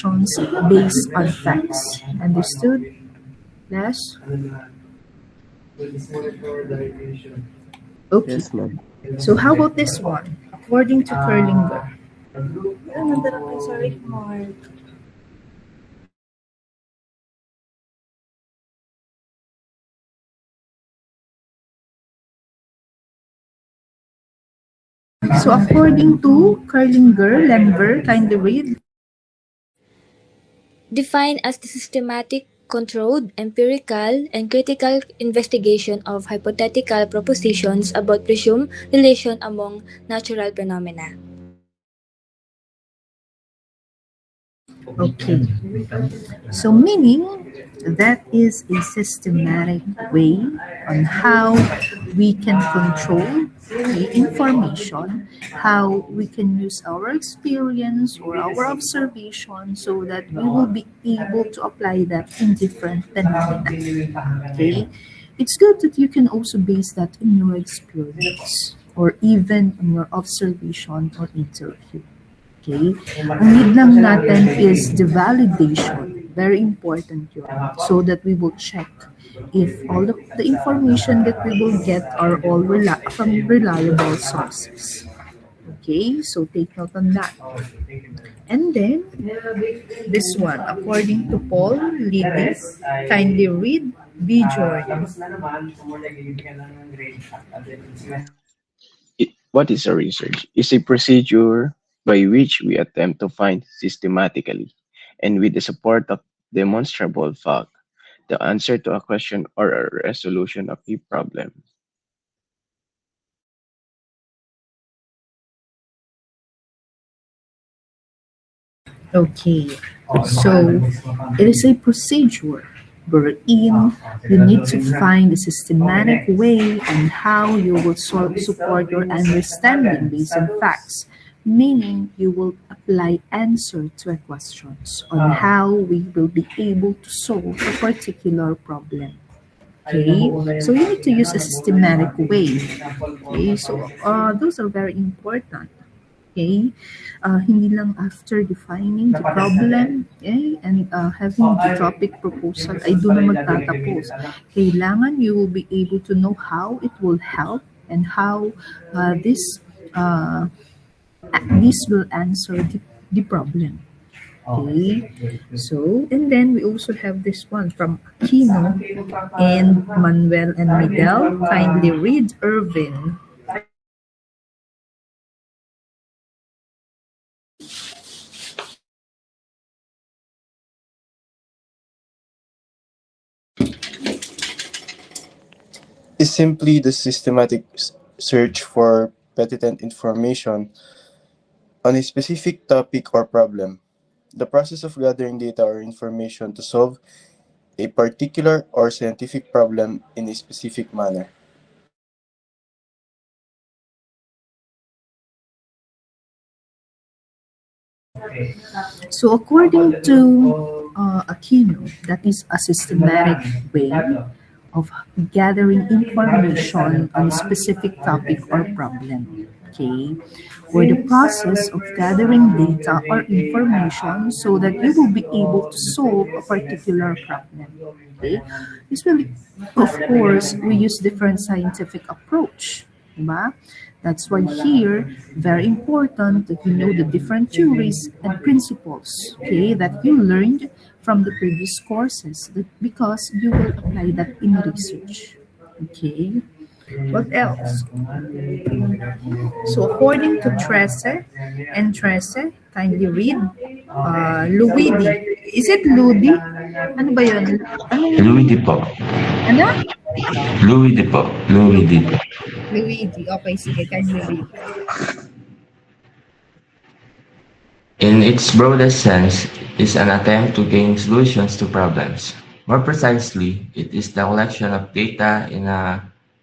questions based on facts. Understood? Yes? Okay. Yes, ma'am. So how about this one? According to Kerlinger. Sorry, Mark. So according to Kerlinger, Lember, kindly read. Defined as the systematic, controlled, empirical, and critical investigation of hypothetical propositions about presumed relation among natural phenomena. Okay. So meaning that is a systematic way on how we can control the information, how we can use our experience or our observation so that we will be able to apply that in different phenomena. Okay. It's good that you can also base that in your experience or even in your observation or interview. Okay? Ang need lang natin is the validation. Very important yun. So that we will check if all the information that we will get are all from reliable sources. Okay? So take note on that. And then, this one, according to Paul Liddy, kindly read B. Jordan. What is a research? It's a procedure by which we attempt to find systematically and with the support of demonstrable fact the answer to a question or a resolution of a problem. Okay, so it is a procedure wherein you need to find a systematic way on how you will support your understanding based on facts, meaning you will apply answer to a questions on how we will be able to solve a particular problem. Okay, so you need to use a systematic way. Okay, so those are very important. Okay? Hindi lang after defining the problem, okay, and having the topic proposal ay doon na magtatapos. Kailangan you will be able to know how it will help and how this will answer the problem. Okay, so and then we also have this one from Aquino and Manuel and Miguel. Kindly read Irvin. Is simply the systematic search for pertinent information on a specific topic or problem. The process of gathering data or information to solve a particular or scientific problem in a specific manner. So according to Aquino, that is a systematic way of gathering information on a specific topic or problem. Okay, or the process of gathering data or information so that you will be able to solve a particular problem. Okay, usually, of course, we use different scientific approach. Diba? That's why here, very important that you know the different theories and principles, okay, that you learned from the previous courses, because you will apply that in research. Okay. What else? So according to Trece and Trece, kindly read Luidi. Is it Ludi? Ano ba yun? Luigi po. Ano? Luigi po. Luigi. Luigi. Okay, sige. Kindly read. In its broadest sense, is an attempt to gain solutions to problems. More precisely, it is the collection of data in a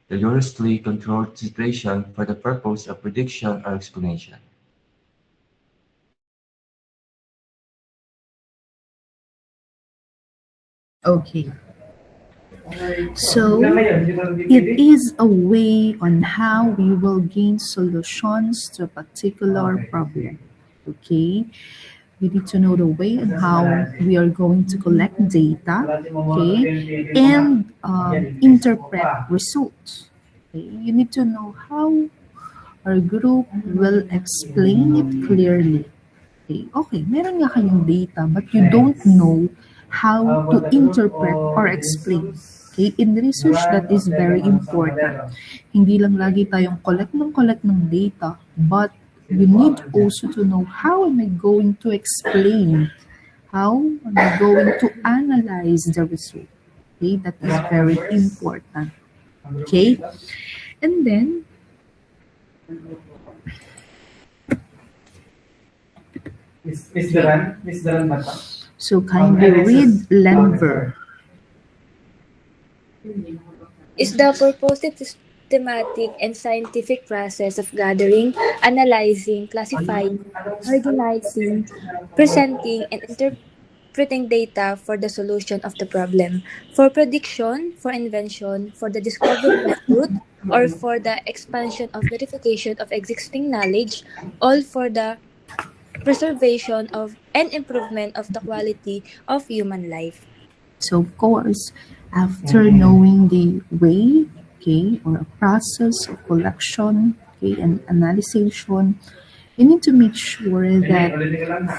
rigorously controlled situation for the purpose of prediction or explanation. Okay. So, it is a way on how we will gain solutions to a particular problem. Okay? We need to know the way and how we are going to collect data, okay, and interpret results. Okay? You need to know how our group will explain it clearly. Okay, meron nga kayong data, but you don't know how to interpret or explain. Okay, in research, that is very important. Hindi lang lagi tayong collect ng data, but you need also to know how am I going to explain, how am I going to analyze the result. Okay, that is very important. Okay, and then Miss Daran ba to? so kindly read Lenver. Is the purposive systematic and scientific process of gathering, analyzing, classifying, organizing, presenting, and interpreting data for the solution of the problem, for prediction, for invention, for the discovery of truth, or for the expansion of verification of existing knowledge, all for the preservation of and improvement of the quality of human life. So of course, after knowing the way, okay, or a process of collection, okay, and analysis, you need to make sure that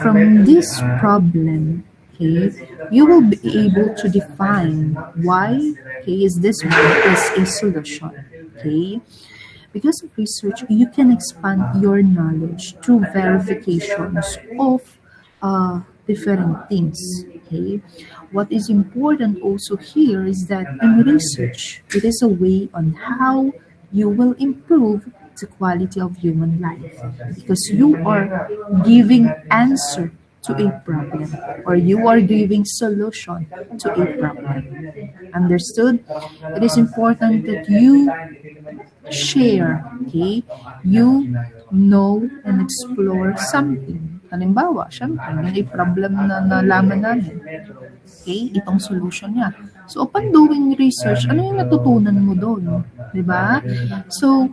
from this problem, okay, you will be able to define why, okay, is this one is a solution, okay. Because of research, you can expand your knowledge through verifications of different things. Okay, what is important also here is that in research, it is a way on how you will improve the quality of human life because you are giving answer to a problem or you are giving solution to a problem. Understood? It is important that you share, okay? You know and explore something. Halimbawa, syempre, may problem na nalaman namin. Okay? Itong solution niya. So, upon doing research, ano yung natutunan mo doon? Diba? So,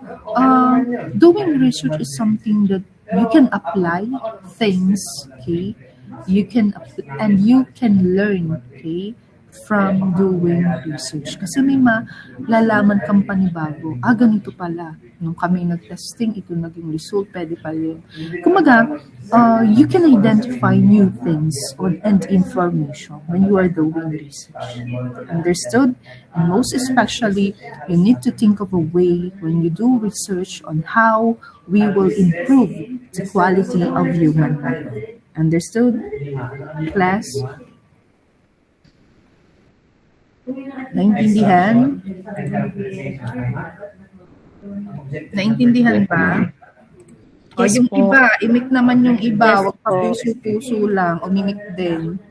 doing research is something that you can apply things, okay? You can learn, okay, from doing research. Kasi may malalaman kang panibago. Ganito pala. Nung kami nag-testing, ito naging result, pwede pala yun. Kumaga, you can identify new things and information when you are doing research. Understood? And most especially, you need to think of a way when you do research on how we will improve the quality of human life. Understood? Class? Naintindihan? Naintindihan ba? O Yes yung po. iba, imik naman yung iba, Yes wag pa po. puso-puso lang, umimik din.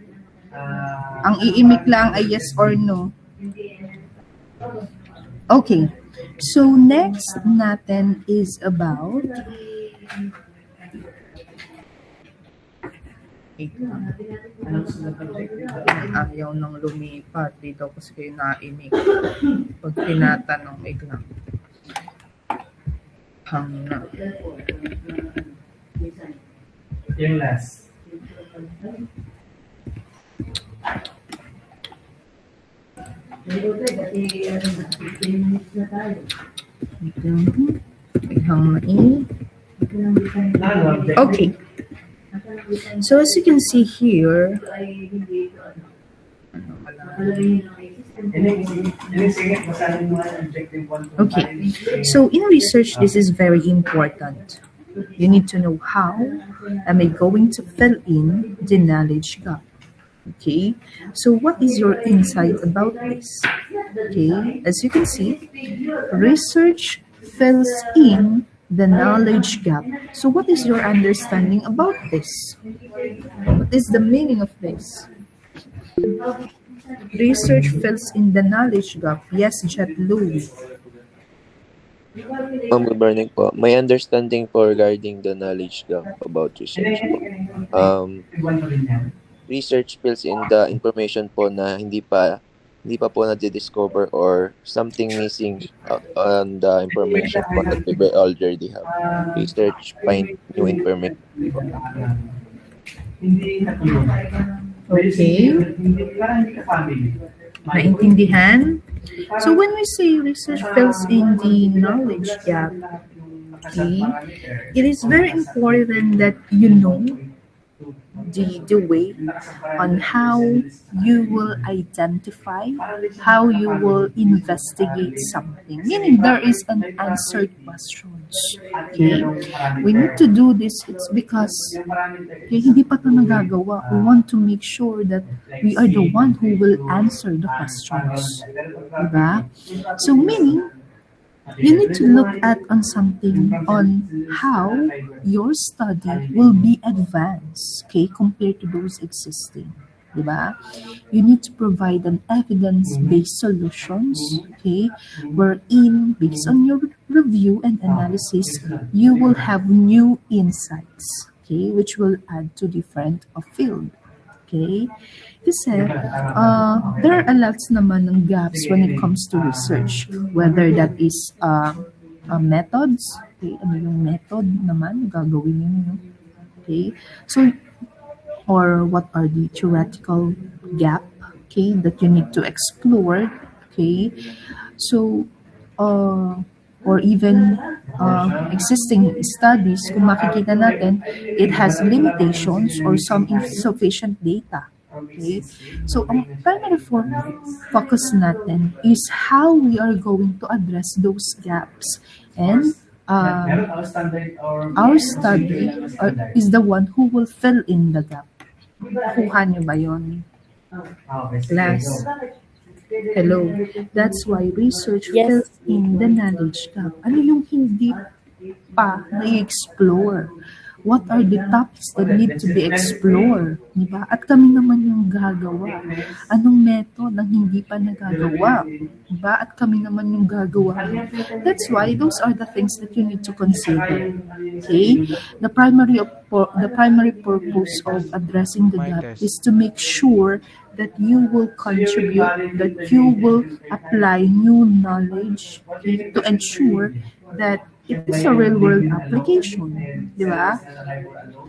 Ang iimik lang ay yes or no. Okay. So next natin is about ayaw nang lumipat dito kasi kayo naimik. Pag tinatanong, lang. Hang na. Yung last. Hang na Okay. So as you can see here, okay. So in research, this is very important. You need to know how am I going to fill in the knowledge gap. Okay. So what is your insight about this? Okay. As you can see, research fills in the knowledge gap. So what is your understanding about this? What is the meaning of this? Research fills in the knowledge gap. Yes, Jet Louis. Good morning po. My understanding po regarding the knowledge gap about research po. Research fills in the information po na hindi pa po na-discover or something missing on the information po that we already have. Research find new information. hindi natulungan. Okay. Parang hindi ka family. Naintindihan? So when we say research fills in the knowledge gap, okay, it is very important that you know the way on how you will identify, how you will investigate something. Meaning there is unanswered questions. Okay? We need to do this. It's because hindi pa ito nagagawa. We want to make sure that we are the one who will answer the questions. Diba? So meaning, you need to look at on something on how your study will be advanced, okay, compared to those existing. Diba? You need to provide an evidence-based solutions, okay, wherein, based on your review and analysis, you will have new insights, okay, which will add to different field. Okay? Kasi there are a lot naman ng gaps when it comes to research, whether that is methods, okay, ano yung method naman gagawin niyo, okay, so or what are the theoretical gap, okay, that you need to explore, okay, so or even existing studies, kung makikita natin, it has limitations or some insufficient data. Okay? So, ang primary focus natin is how we are going to address those gaps. And our study is the one who will fill in the gap. Kuha niyo ba yun? Class? Hello. That's why research Yes. fills in the knowledge gap. Ano yung hindi pa na-explore? What are the topics that need to be explored? Diba? At kami naman yung gagawa. Anong method ang hindi pa nagagawa? Diba? At kami naman yung gagawa. That's why those are the things that you need to consider. Okay? The primary purpose of addressing the gap is to make sure that you will contribute, that you will apply new knowledge, okay, to ensure that it is a real-world application. Di ba?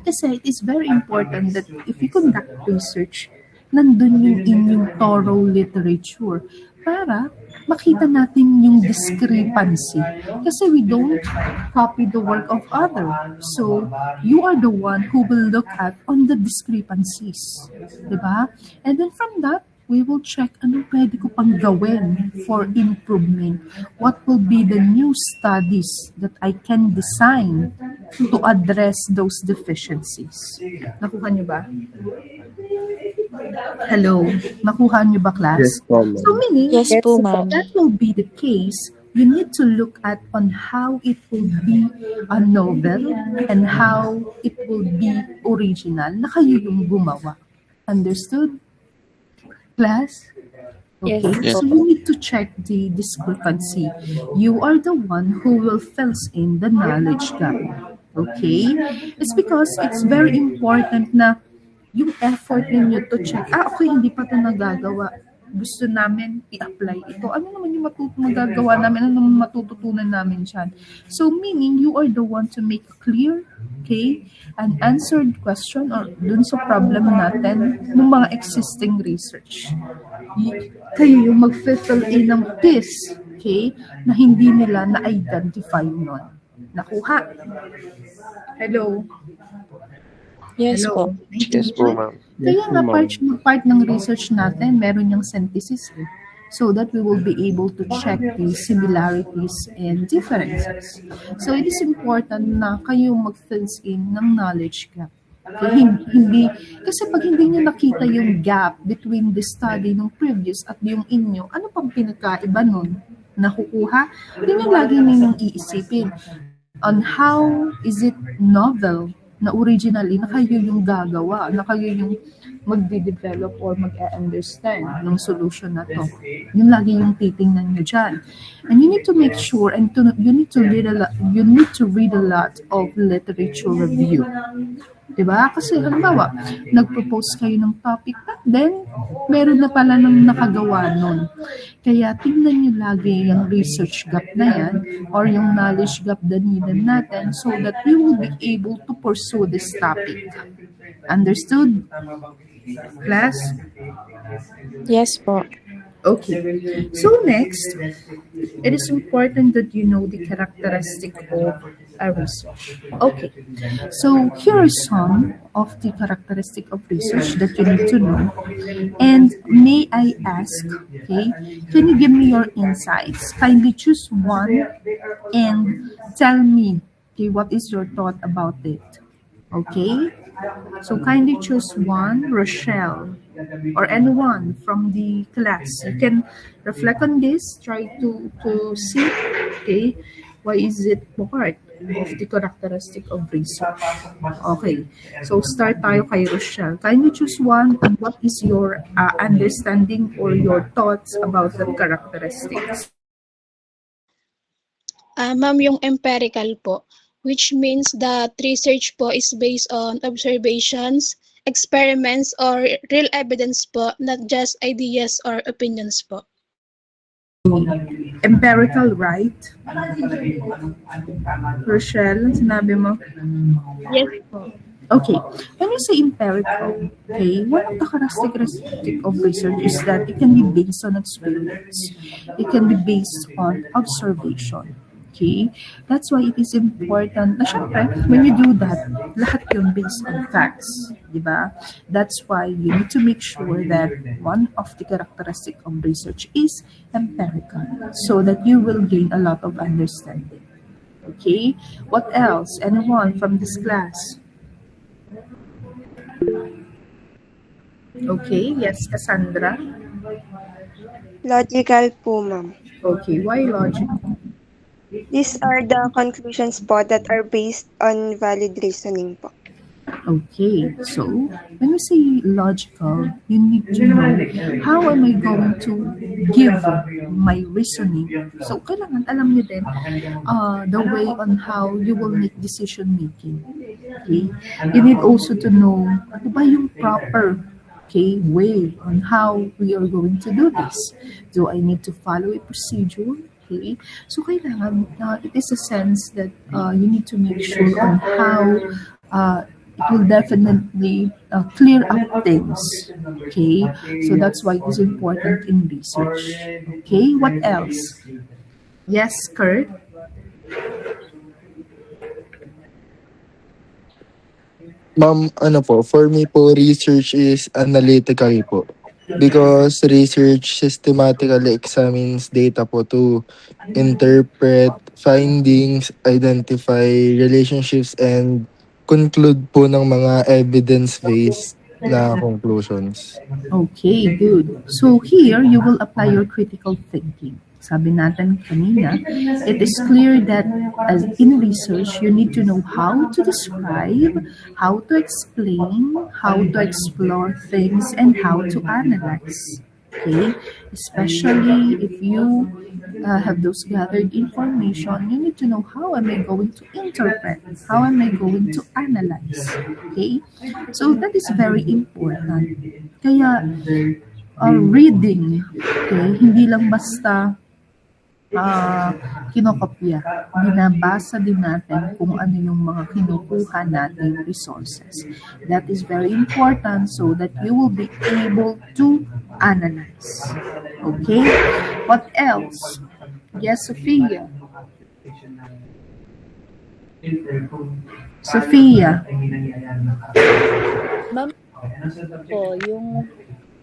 Kasi it is very important that if you conduct research, nandun yung inyong thorough literature para makita natin yung discrepancy. Kasi we don't copy the work of others. So, you are the one who will look at on the discrepancies. Diba? And then from that, we will check anong pwede ko pang gawin for improvement. What will be the new studies that I can design to address those deficiencies. Nakuha niyo ba? Hello? Nakuha niyo ba, class? Yes, po, ma'am. So meaning, Yes po, ma'am. that will be the case, you need to look at on how it will be a novel and how it will be original na kayo yung gumawa. Understood? Class? Okay, Yes. so you need to check the discrepancy. You are the one who will fill in the knowledge gap. Okay? It's because it's very important na yung effort ninyo to check, okay, hindi pa ito nagagawa. Gusto namin i-apply ito. Ano naman yung magagawa namin? Ano naman matututunan namin dyan? So, meaning, you are the one to make clear, okay, an answered question or dun sa problem natin ng mga existing research. Kayo yung mag-fill in ng piece, okay, na hindi nila na-identify nun. Nakuha? Hello? Yes Hello? po. Yes po, ma'am. Kaya nga part ng research natin, meron yung synthesis so that we will be able to check the similarities and differences. So it is important na kayo mag-fill in ng knowledge gap. Okay? Kasi pag hindi nyo nakita yung gap between the study ng previous at yung inyo, ano pang pinagkaiba nun? Nakukuha? Yun yung lagi ninyong iisipin. On how is it novel na originally na kayo yung gagawa, na kayo yung magde-develop or mag-understand ng solution na to. Yun lagi yung titingnan nyo dyan. And you need to make sure and you need to read a lot of literature review. Diba? Kasi halimbawa, nag-propose kayo ng topic but then meron na pala nang nakagawa nun. Kaya tingnan nyo lagi yung research gap na yan or yung knowledge gap na natin so that we will be able to pursue this topic. Understood, class? Yes po. Okay. So next, it is important that you know the characteristic of a research. Okay. So here are some of the characteristic of research that you need to know. And may I ask, okay, can you give me your insights? Kindly choose one and tell me, okay, what is your thought about it? Okay. So kindly choose one, Rochelle, or anyone from the class. You can reflect on this, try to see, okay, why is it part of the characteristic of research. Okay, so start tayo kay Rochelle. Kindly choose one and what is your understanding or your thoughts about the characteristics. Ma'am, yung empirical po, which means that research po is based on observations, experiments, or real evidence po, not just ideas or opinions po. Empirical, right? Rochelle, sinabi mo? Yes po. Okay, when you say empirical, okay, one of the characteristic of research is that it can be based on experiments. It can be based on observation. Okay? That's why it is important na syempre, when you do that, lahat yun based on facts. Diba? That's why you need to make sure that one of the characteristic of research is empirical so that you will gain a lot of understanding. Okay? What else? Anyone from this class? Okay, yes, Cassandra. Logical po, ma'am. Okay, why logical? These are the conclusions po that are based on valid reasoning po. Okay, so when you say logical, you need to know how am I going to give my reasoning. So kailangan alam niyo din the way on how you will make decision making. Okay, you need also to know ano ba yung proper way on how we are going to do this. Do I need to follow a procedure? Okay, so kailangan it is a sense that you need to make sure on how it will definitely clear up things. Okay, so that's why it is important in research. Okay, what else? Yes, Kurt? Ma'am, ano po, for me po, research is analytical po. Because research systematically examines data po to interpret findings, identify relationships, and conclude po ng mga evidence-based na conclusions. Okay, good. So here, you will apply your critical thinking. Sabi natin kanina, it is clear that as in research, you need to know how to describe, how to explain, how to explore things, and how to analyze. Okay? Especially if you have those gathered information, you need to know how am I going to interpret, how am I going to analyze. Okay? So that is very important. Kaya reading, okay, hindi lang basta kinokopya. Binabasa din natin kung ano yung mga kinukuha nating resources. That is very important so that you will be able to analyze. Okay? What else? Yes, Sophia. Sophia. Ma'am po, yung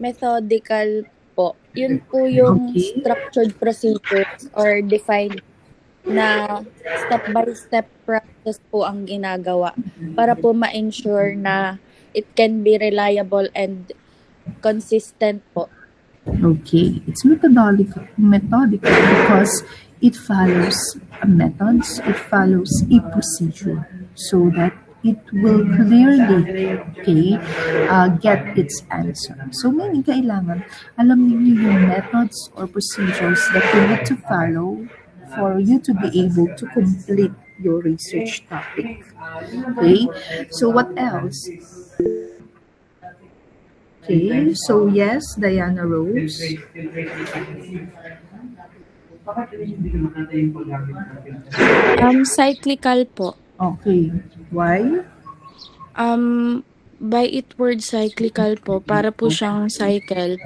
methodical po, yun po yung Okay. structured procedures or defined na step-by-step process po ang ginagawa para po ma-ensure na it can be reliable and consistent po. Okay, it's methodical because it follows methods, it follows a procedure so that it will clearly get its answer. So meaning kailangan alam niyo yung methods or procedures that you need to follow for you to be able to complete your research topic. Okay, so what else? Okay, so yes, Diana Rose. Cyclical po. Okay, why? by it word cyclical po, para po siyang cycle.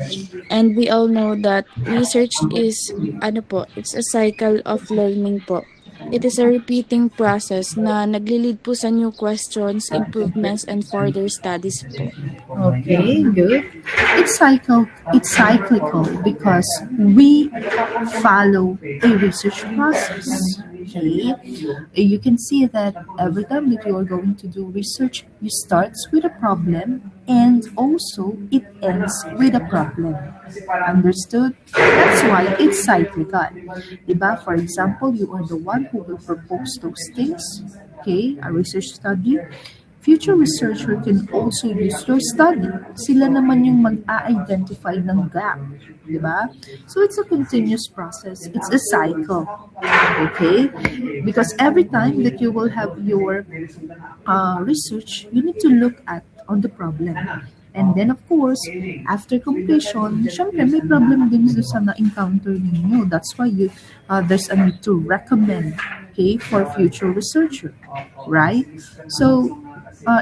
And we all know that research is, it's a cycle of learning po. It is a repeating process na nagli-lead po sa new questions, improvements, and further studies po. Okay, good. It's cyclical because we follow a research process. Okay, you can see that every time that you are going to do research, you starts with a problem and also it ends with a problem. Understood? That's why it's cyclical. Diba? For example, you are the one who will propose those things. Okay, a research study. Future researcher can also use your study. Sila naman yung mag-a-identify ng gap. Diba? So it's a continuous process. It's a cycle. Okay? Because every time that you will have your research, you need to look at on the problem. And then, of course, after completion, syempre may problem din sa na-encounter ninyo. That's why there's a need to recommend, okay, for future researcher. Right? So,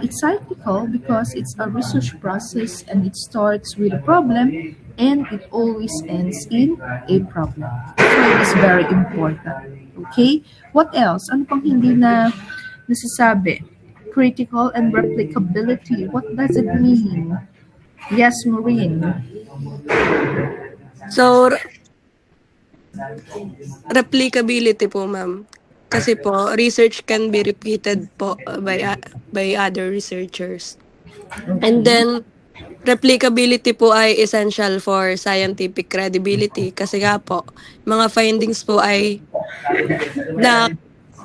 it's cyclical because it's a research process and it starts with a problem and it always ends in a problem. So it's very important. Okay? What else? Ano pang hindi na nasasabi? Critical and replicability. What does it mean? Yes, Maureen. So, replicability po, ma'am. Kasi po, research can be repeated po by other researchers. And then, replicability po ay essential for scientific credibility kasi nga po, mga findings po ay na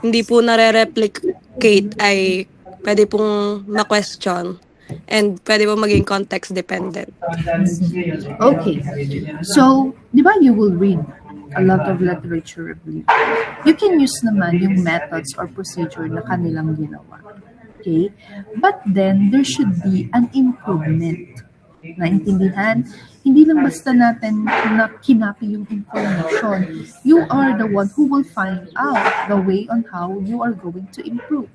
hindi po nare-replicate ay pwede pong ma-question and pwede po maging context dependent. Okay. So, di ba you will read a lot of literature review. You can use naman yung methods or procedure na kanilang ginawa. Okay? But then, there should be an improvement. Naintindihan? Hindi lang basta natin na kinapi yung information. You are the one who will find out the way on how you are going to improve.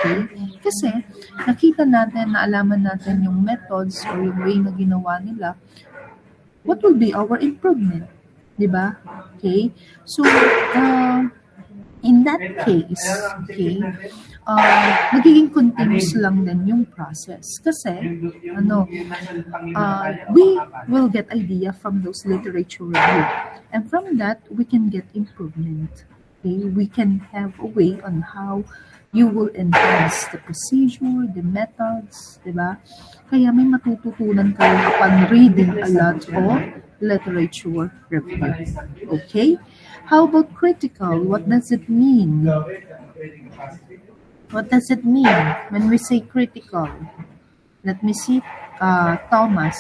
Okay? Kasi, nakita natin, naalaman natin yung methods or yung way na ginawa nila, what will be our improvement? Diba? Okay? So, in that case, okay, magiging continuous lang din yung process. Kasi, we will get idea from those literature review. And from that, we can get improvement. Okay? We can have a way on how you will enhance the procedure, the methods, diba? Kaya may matututunan kayo upon reading a lot of literature review. Okay? How about critical? What does it mean? What does it mean when we say critical? Let me see. Thomas.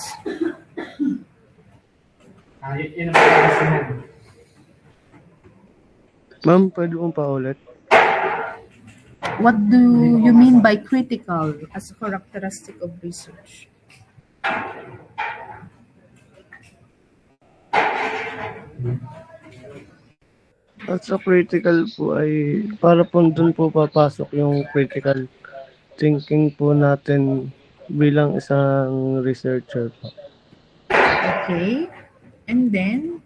Ma'am, pwede mong paulit? What do you mean by critical as a characteristic of research? At sa critical po ay para po dun po papasok yung critical thinking po natin bilang isang researcher po. Okay. And then,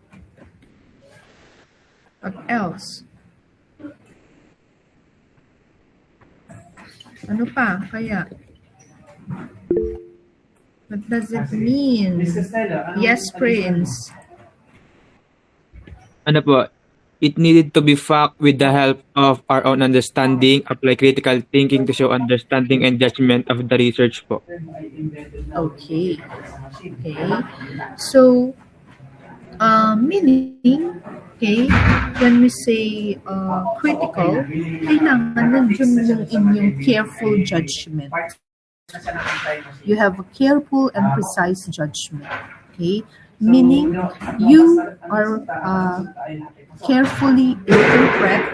what else? Ano pa kaya? What does it mean? Yes, Prince. Ano po? It needed to be fact with the help of our own understanding, apply critical thinking to show understanding and judgment of the research po. Okay. Okay. So, meaning, okay, when we say critical, kailangan nandiyan yung inyong careful judgment. You have a careful and precise judgment. Okay? Meaning, you are carefully interpret,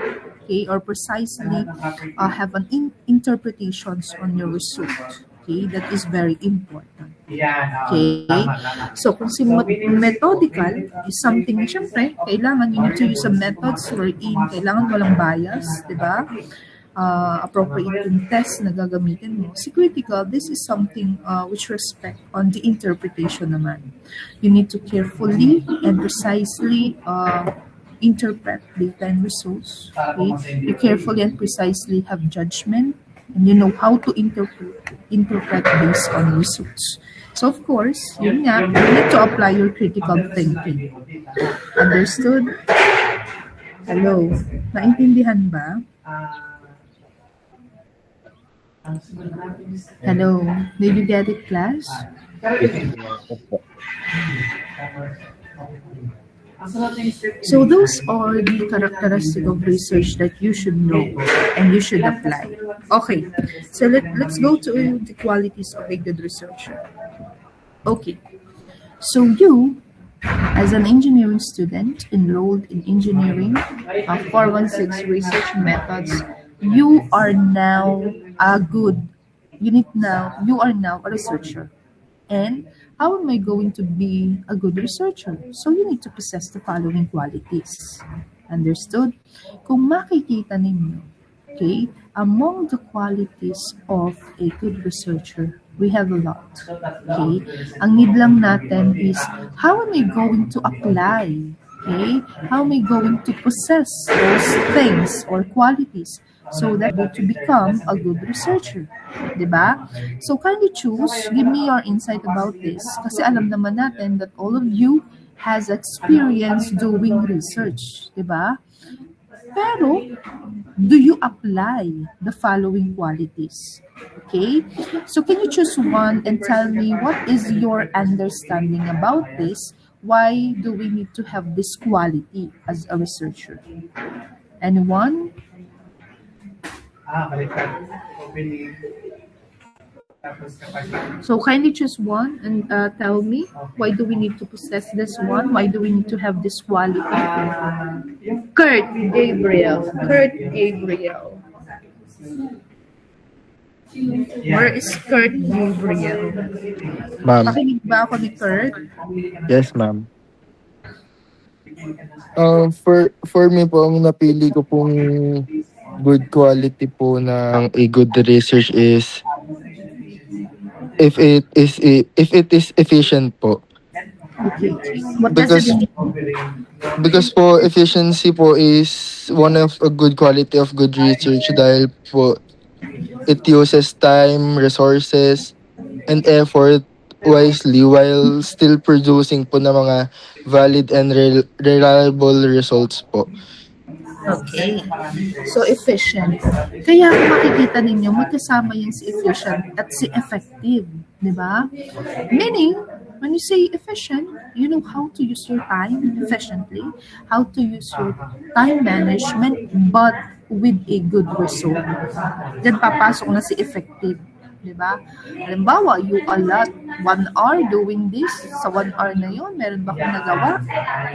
okay, or precisely have an interpretations on your result. Okay, that is very important. Okay, so kung si methodical is something, syempre, kailangan you need to use a methods wherein kailangan walang bias, di ba? appropriate yung test na gagamitin mo. Si critical, this is something which respect on the interpretation naman. You need to carefully and precisely interpret data and results. Okay? You carefully and precisely have judgment, and you know how to interpret based on results. So of course, yun nga, you need to apply your critical thinking. Understood? Hello? Naintindihan ba? Hello? Did you get it, class? So those are the characteristics of research that you should know and you should apply. Okay, so let's go to the qualities of a good researcher. Okay, so you, as an engineering student enrolled in engineering 416 research methods, you are now you are now a researcher. And how am I going to be a good researcher? So you need to possess the following qualities. Understood? Kung makikita ninyo, okay, among the qualities of a good researcher, we have a lot. Okay? Ang need lang natin is, how am I going to apply? Okay? How am I going to possess those things or qualities so that to become a good researcher? Diba? So kindly choose, give me your insight about this. Kasi alam naman natin that all of you has experience doing research. Diba? Pero, do you apply the following qualities? Okay? So can you choose one and tell me what is your understanding about this? Why do we need to have this quality as a researcher? Anyone? So kindly choose one and tell me, why do we need to possess this one? Why do we need to have this quality? Kurt Gabriel. Where is Kurt Gabriel? Ma'am. Pakinig ba ako ni Kurt? Yes, ma'am. For me po, ang napili ko pong good quality po ng a good research is if it is efficient po. Okay. What does it mean? Because po efficiency po is one of a good quality of good research dahil po it uses time, resources, and effort wisely while still producing po ng mga valid and reliable results po. Okay. So, efficient. Kaya kung makikita ninyo, magkasama yung si efficient at si effective. Di ba? Meaning, when you say efficient, you know how to use your time efficiently, how to use your time management, but with a good result. Diyan papasok na si effective. Diba? Halimbawa, you allot 1 hour doing this. Sa 1 hour na yun, meron ba akong nagawa?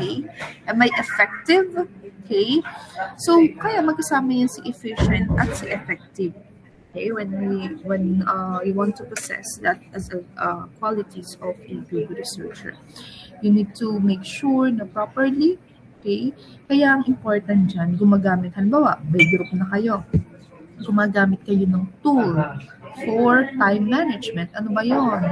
Okay. Am I effective? Okay. So, kaya magkasama yan si efficient at si effective. Okay. When you want to possess that as a qualities of a good researcher, you need to make sure na properly. Okay. Kaya ang important dyan, gumagamit. Halimbawa, by group na kayo. Gumagamit kayo ng tool for time management. Ano ba yun?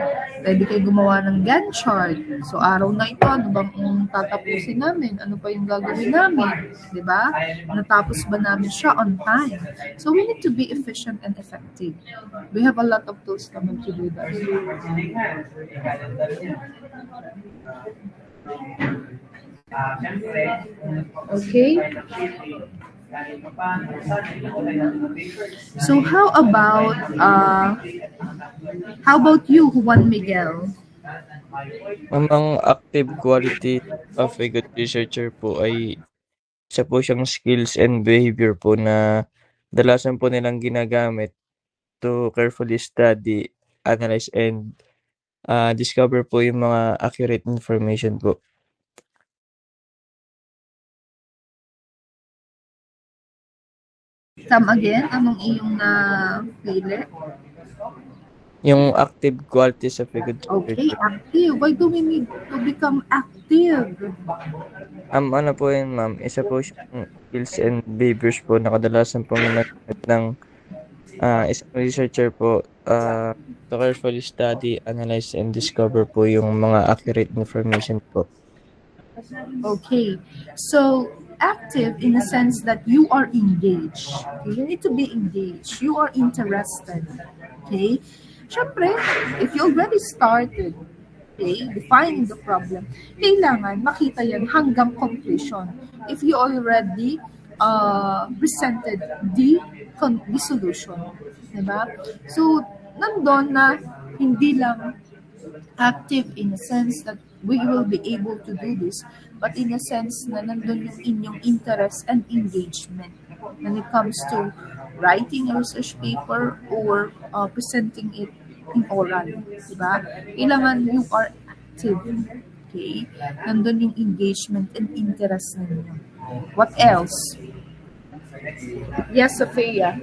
Pwede kayo gumawa ng Gantt chart. So, araw na ito, ano bang tatapusin namin? Ano pa yung gagawin namin? Diba? Natapos ba namin siya on time? So, we need to be efficient and effective. We have a lot of tools naman to do that. Okay? So how about you, Juan Miguel? Ang active quality of a good researcher po ay isa po siyang skills and behavior po na dalasan po nilang ginagamit to carefully study, analyze, and discover po yung mga accurate information po. Come again, anong iyong napili? Yung active qualities of a good Okay, researcher. active. Why do we need to become active? Ano po yun, ma'am? Isa po siyang skills and behaviors po na kadalasan pong ginagamit ng isang researcher po to carefully study, analyze, and discover po yung mga accurate information po. Okay, so active in the sense that you are engaged. Okay? You need to be engaged. You are interested. Okay? Siyempre, if you already started, okay, defining the problem, kailangan makita yan hanggang completion. If you already presented the solution. Diba? So, nandun na hindi lang active in a sense that we will be able to do this, but in a sense na nandun yung inyong interest and engagement when it comes to writing a research paper or presenting it in oral, diba? Kailangan you are active, okay? Nandun yung engagement and interest ninyo. What else? Yes, Sophia.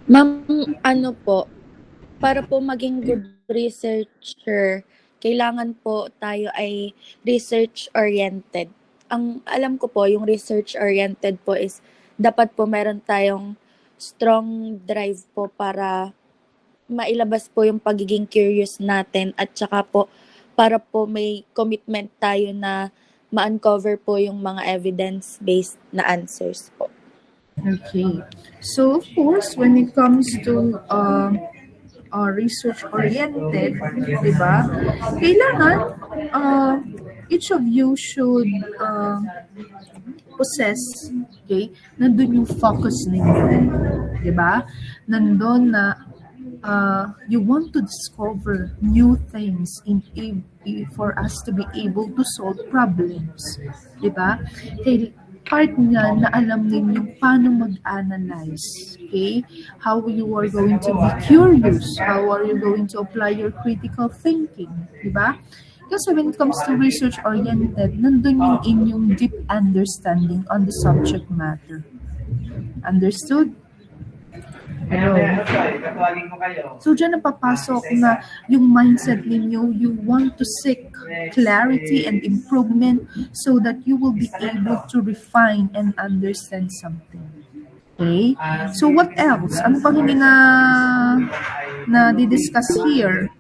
Ma'am, ano po, para po maging good researcher, kailangan po tayo ay research-oriented. Ang alam ko po, yung research-oriented po is dapat po meron tayong strong drive po para mailabas po yung pagiging curious natin at saka po para po may commitment tayo na ma-uncover po yung mga evidence-based na answers po. Okay. So, of course, when it comes to research-oriented, diba? Kailangan each of you should possess, okay? Nandun yung focus ninyo, diba? Nandun na you want to discover new things for us to be able to solve problems, diba? Part niya na alam ninyo paano mag-analyze, okay? How you are going to be curious, how are you going to apply your critical thinking, di ba? Kasi when it comes to research-oriented, nandun yung inyong deep understanding on the subject matter. Understood? Hello. So, dyan napapasok na yung mindset ninyo, you want to seek clarity and improvement so that you will be able to refine and understand something. Okay? So, what else? Ano pang hindi na di-discuss here?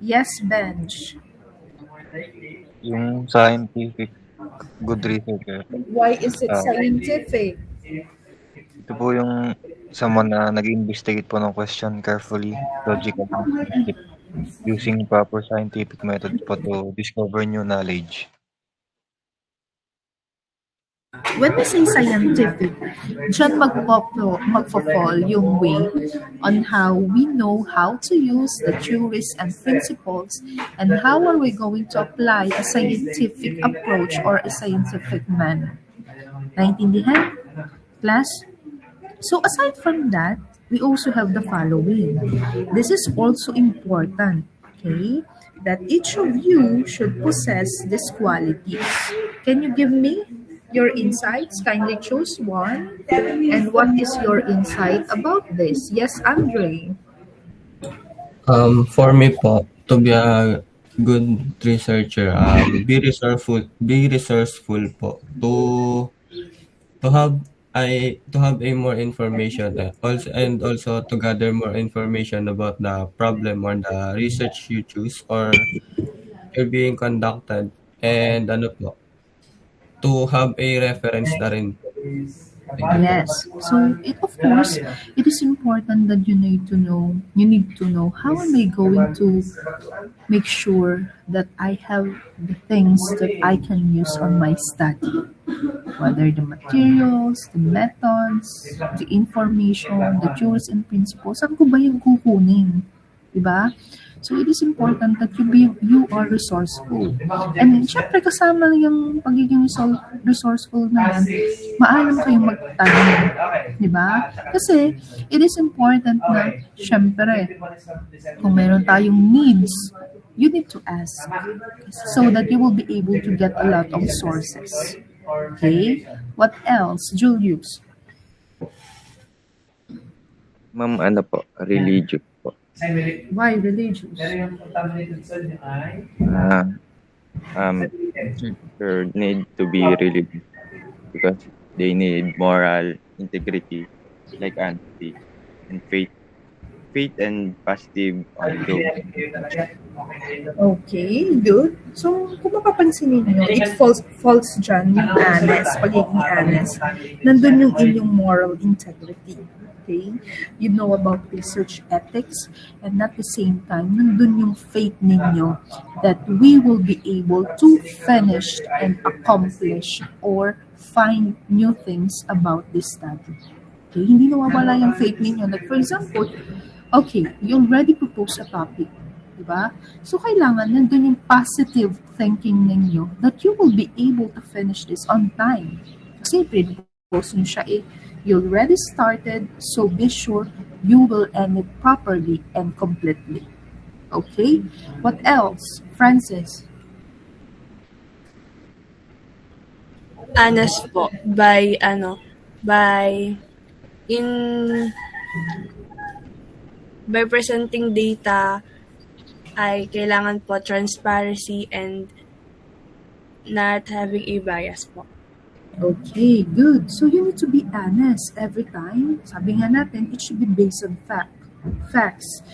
Yes, Benj. Yung scientific good researcher. Why is it scientific? Ito po yung someone na nag-investigate po ng question carefully, logically, using proper scientific methods po to discover new knowledge. When we say scientific, dyan magpo-fall yung way on how we know how to use the theories and principles and how are we going to apply a scientific approach or a scientific manner. Naintindihan, class? So aside from that, we also have the following. This is also important, okay? That each of you should possess these qualities. Can you give me your insights? Kindly choose one. And what is your insight about this? Yes, Andre. For me po, to be a good researcher, be resourceful po to have a more information also to gather more information about the problem or the research you choose or you're being conducted, and to have a reference na rin. Yes. So, of course, it is important that you need to know how am I going to make sure that I have the things that I can use on my study. Whether the materials, the methods, the information, the theories and principles, saan ko ba yung kukunin? Diba? So, it is important that you are resourceful. And syempre, kasama yung pagiging resourceful naman, maalam kayong magtanong. Diba? Kasi, it is important na, syempre, kung meron tayong needs, you need to ask so that you will be able to get a lot of sources. Okay? What else? Julius? Ma'am, ano po, religious po. Why religious? Ah, there need to be religious because they need moral integrity, like honesty and faith and positive growth. Okay, good. So, kung mapapansin ninyo, it falls dyan yung honest, pagiging honest. Nandun yung inyong moral integrity. Okay? You know about research ethics, and at the same time, nandun yung faith ninyo that we will be able to finish and accomplish or find new things about this study. Okay? Hindi nawawala yung faith ninyo. Like, for example, okay, you already propose a topic. Diba? So, kailangan nandun yung positive thinking ninyo that you will be able to finish this on time. Kasi pre-propose nyo siya you already started, so be sure you will end it properly and completely. Okay? What else? Francis? Honest po. By presenting data, ay kailangan po transparency and not having a bias po. Okay, good. So you need to be honest every time. Sabi nga natin, it should be based on facts.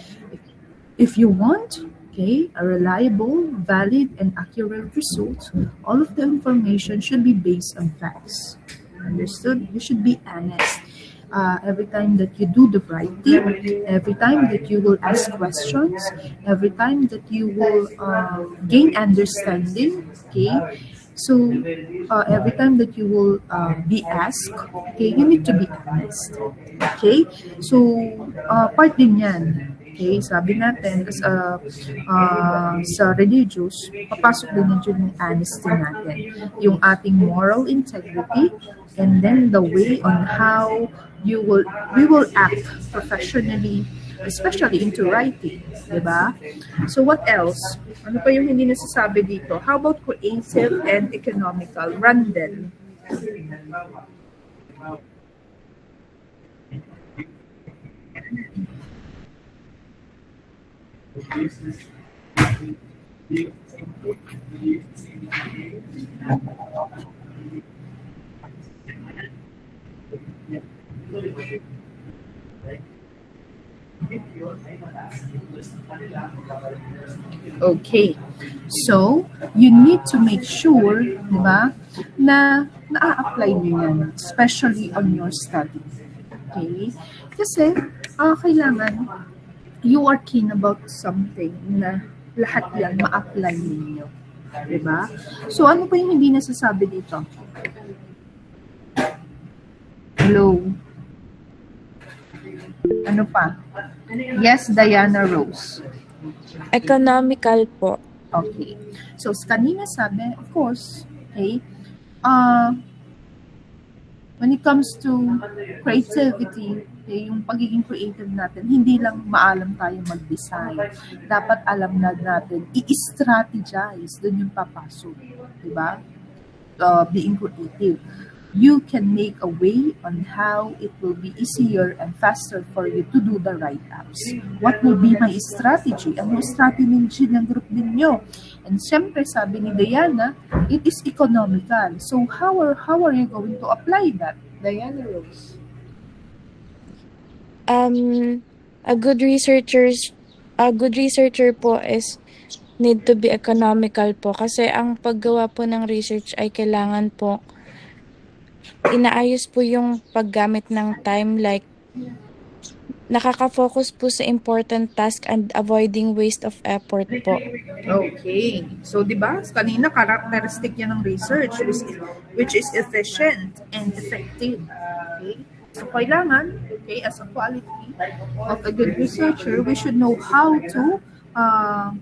If you want, okay, a reliable, valid, and accurate result, all of the information should be based on facts. Understood? You should be honest. Every time that you do the right thing, every time that you will ask questions, every time that you will gain understanding, okay? So, every time that you will be asked, okay, you need to be honest. Okay? So, part din yan. Okay? Sabi natin, sa religious, papasok din yung honesty natin. Yung ating moral integrity, and then the way on how we will act professionally, especially into writing, diba? So what else? Ano pa yung hindi nasasabi dito? How about creative and economical? Randall. Okay. So, you need to make sure, di ba, na na-apply nyo yan, especially on your study. Okay? Kasi, kailangan, you are keen about something na lahat yan ma-apply ninyo. Di ba? So, ano pa yung hindi nasasabi dito? Hello? Ano pa? Yes, Diana Rose. Economical po. Okay. So, kanina sabi, of course, okay, when it comes to creativity, okay, yung pagiging creative natin, hindi lang maalam tayo mag-design. Dapat alam na natin, i-strategize, dun yung papasok. Diba? Being creative. You can make a way on how it will be easier and faster for you to do the write-ups. What will be my strategy? Ano strategy ng group ninyo? And siyempre, sabi ni Diana, it is economical. So how are you going to apply that? Diana Rose. A good researcher po is need to be economical po kasi ang paggawa po ng research ay kailangan po inaayos po yung paggamit ng time, like nakaka-focus po sa important task and avoiding waste of effort po. Okay. So, di ba? Kanina, characteristic yan ng research, which is efficient and effective. Okay? So, kailangan, okay, as a quality of a good researcher, we should know how to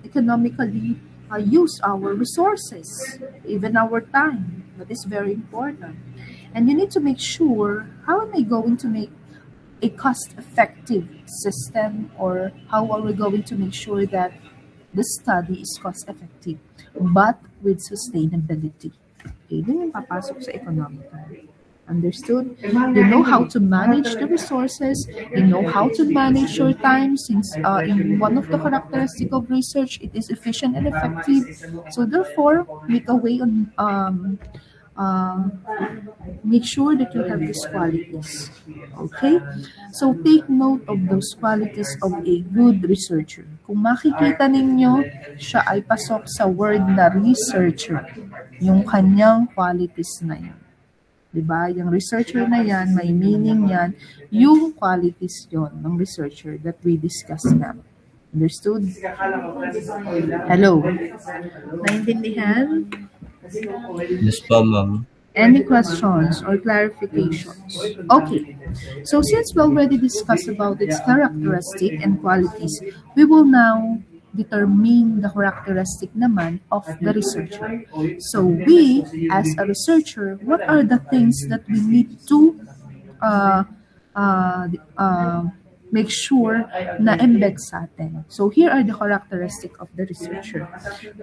economically use our resources, even our time. That is very important. And you need to make sure, how am I going to make a cost-effective system, or how are we going to make sure that the study is cost-effective but with sustainability? Okay, dun yung papasok sa economical. Understood? You know how to manage the resources. You know how to manage your time, since in one of the characteristics of research, it is efficient and effective. So therefore, make a way on make sure that you have these qualities. Okay? So take note of those qualities of a good researcher. Kung makikita ninyo, siya ay pasok sa word na researcher. Yung kanyang qualities na yan. Diba? Yung researcher na yan, may meaning yan. Yung qualities yon ng researcher that we discussed na. Understood? Hello? Naintindihan? Yes po, ma'am. Any questions or clarifications? Okay. So since we already discussed about its characteristic and qualities, we will now determine the characteristic naman of the researcher. So we, as a researcher, what are the things that we need to make sure na embed sa atin? So here are the characteristic of the researcher.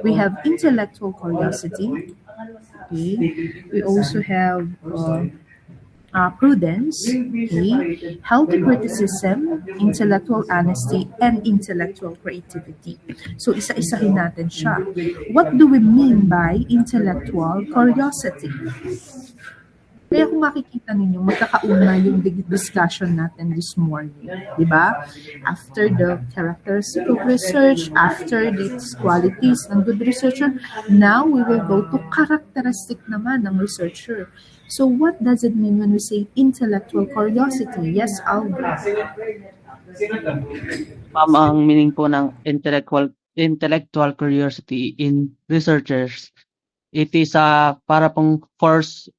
We have intellectual curiosity. Okay. We also have prudence, okay, healthy criticism, intellectual honesty, and intellectual creativity. So, isa-isahin natin siya. What do we mean by intellectual curiosity? Kaya kung makikita ninyo, magkakauna yung discussion natin this morning. Diba? After the characteristic of research, after these qualities ng good researcher, now we will go to characteristic naman ng researcher. So what does it mean when we say intellectual curiosity? Yes, Albert. Ma'am, ang meaning po ng intellectual curiosity in researchers, it is para pong force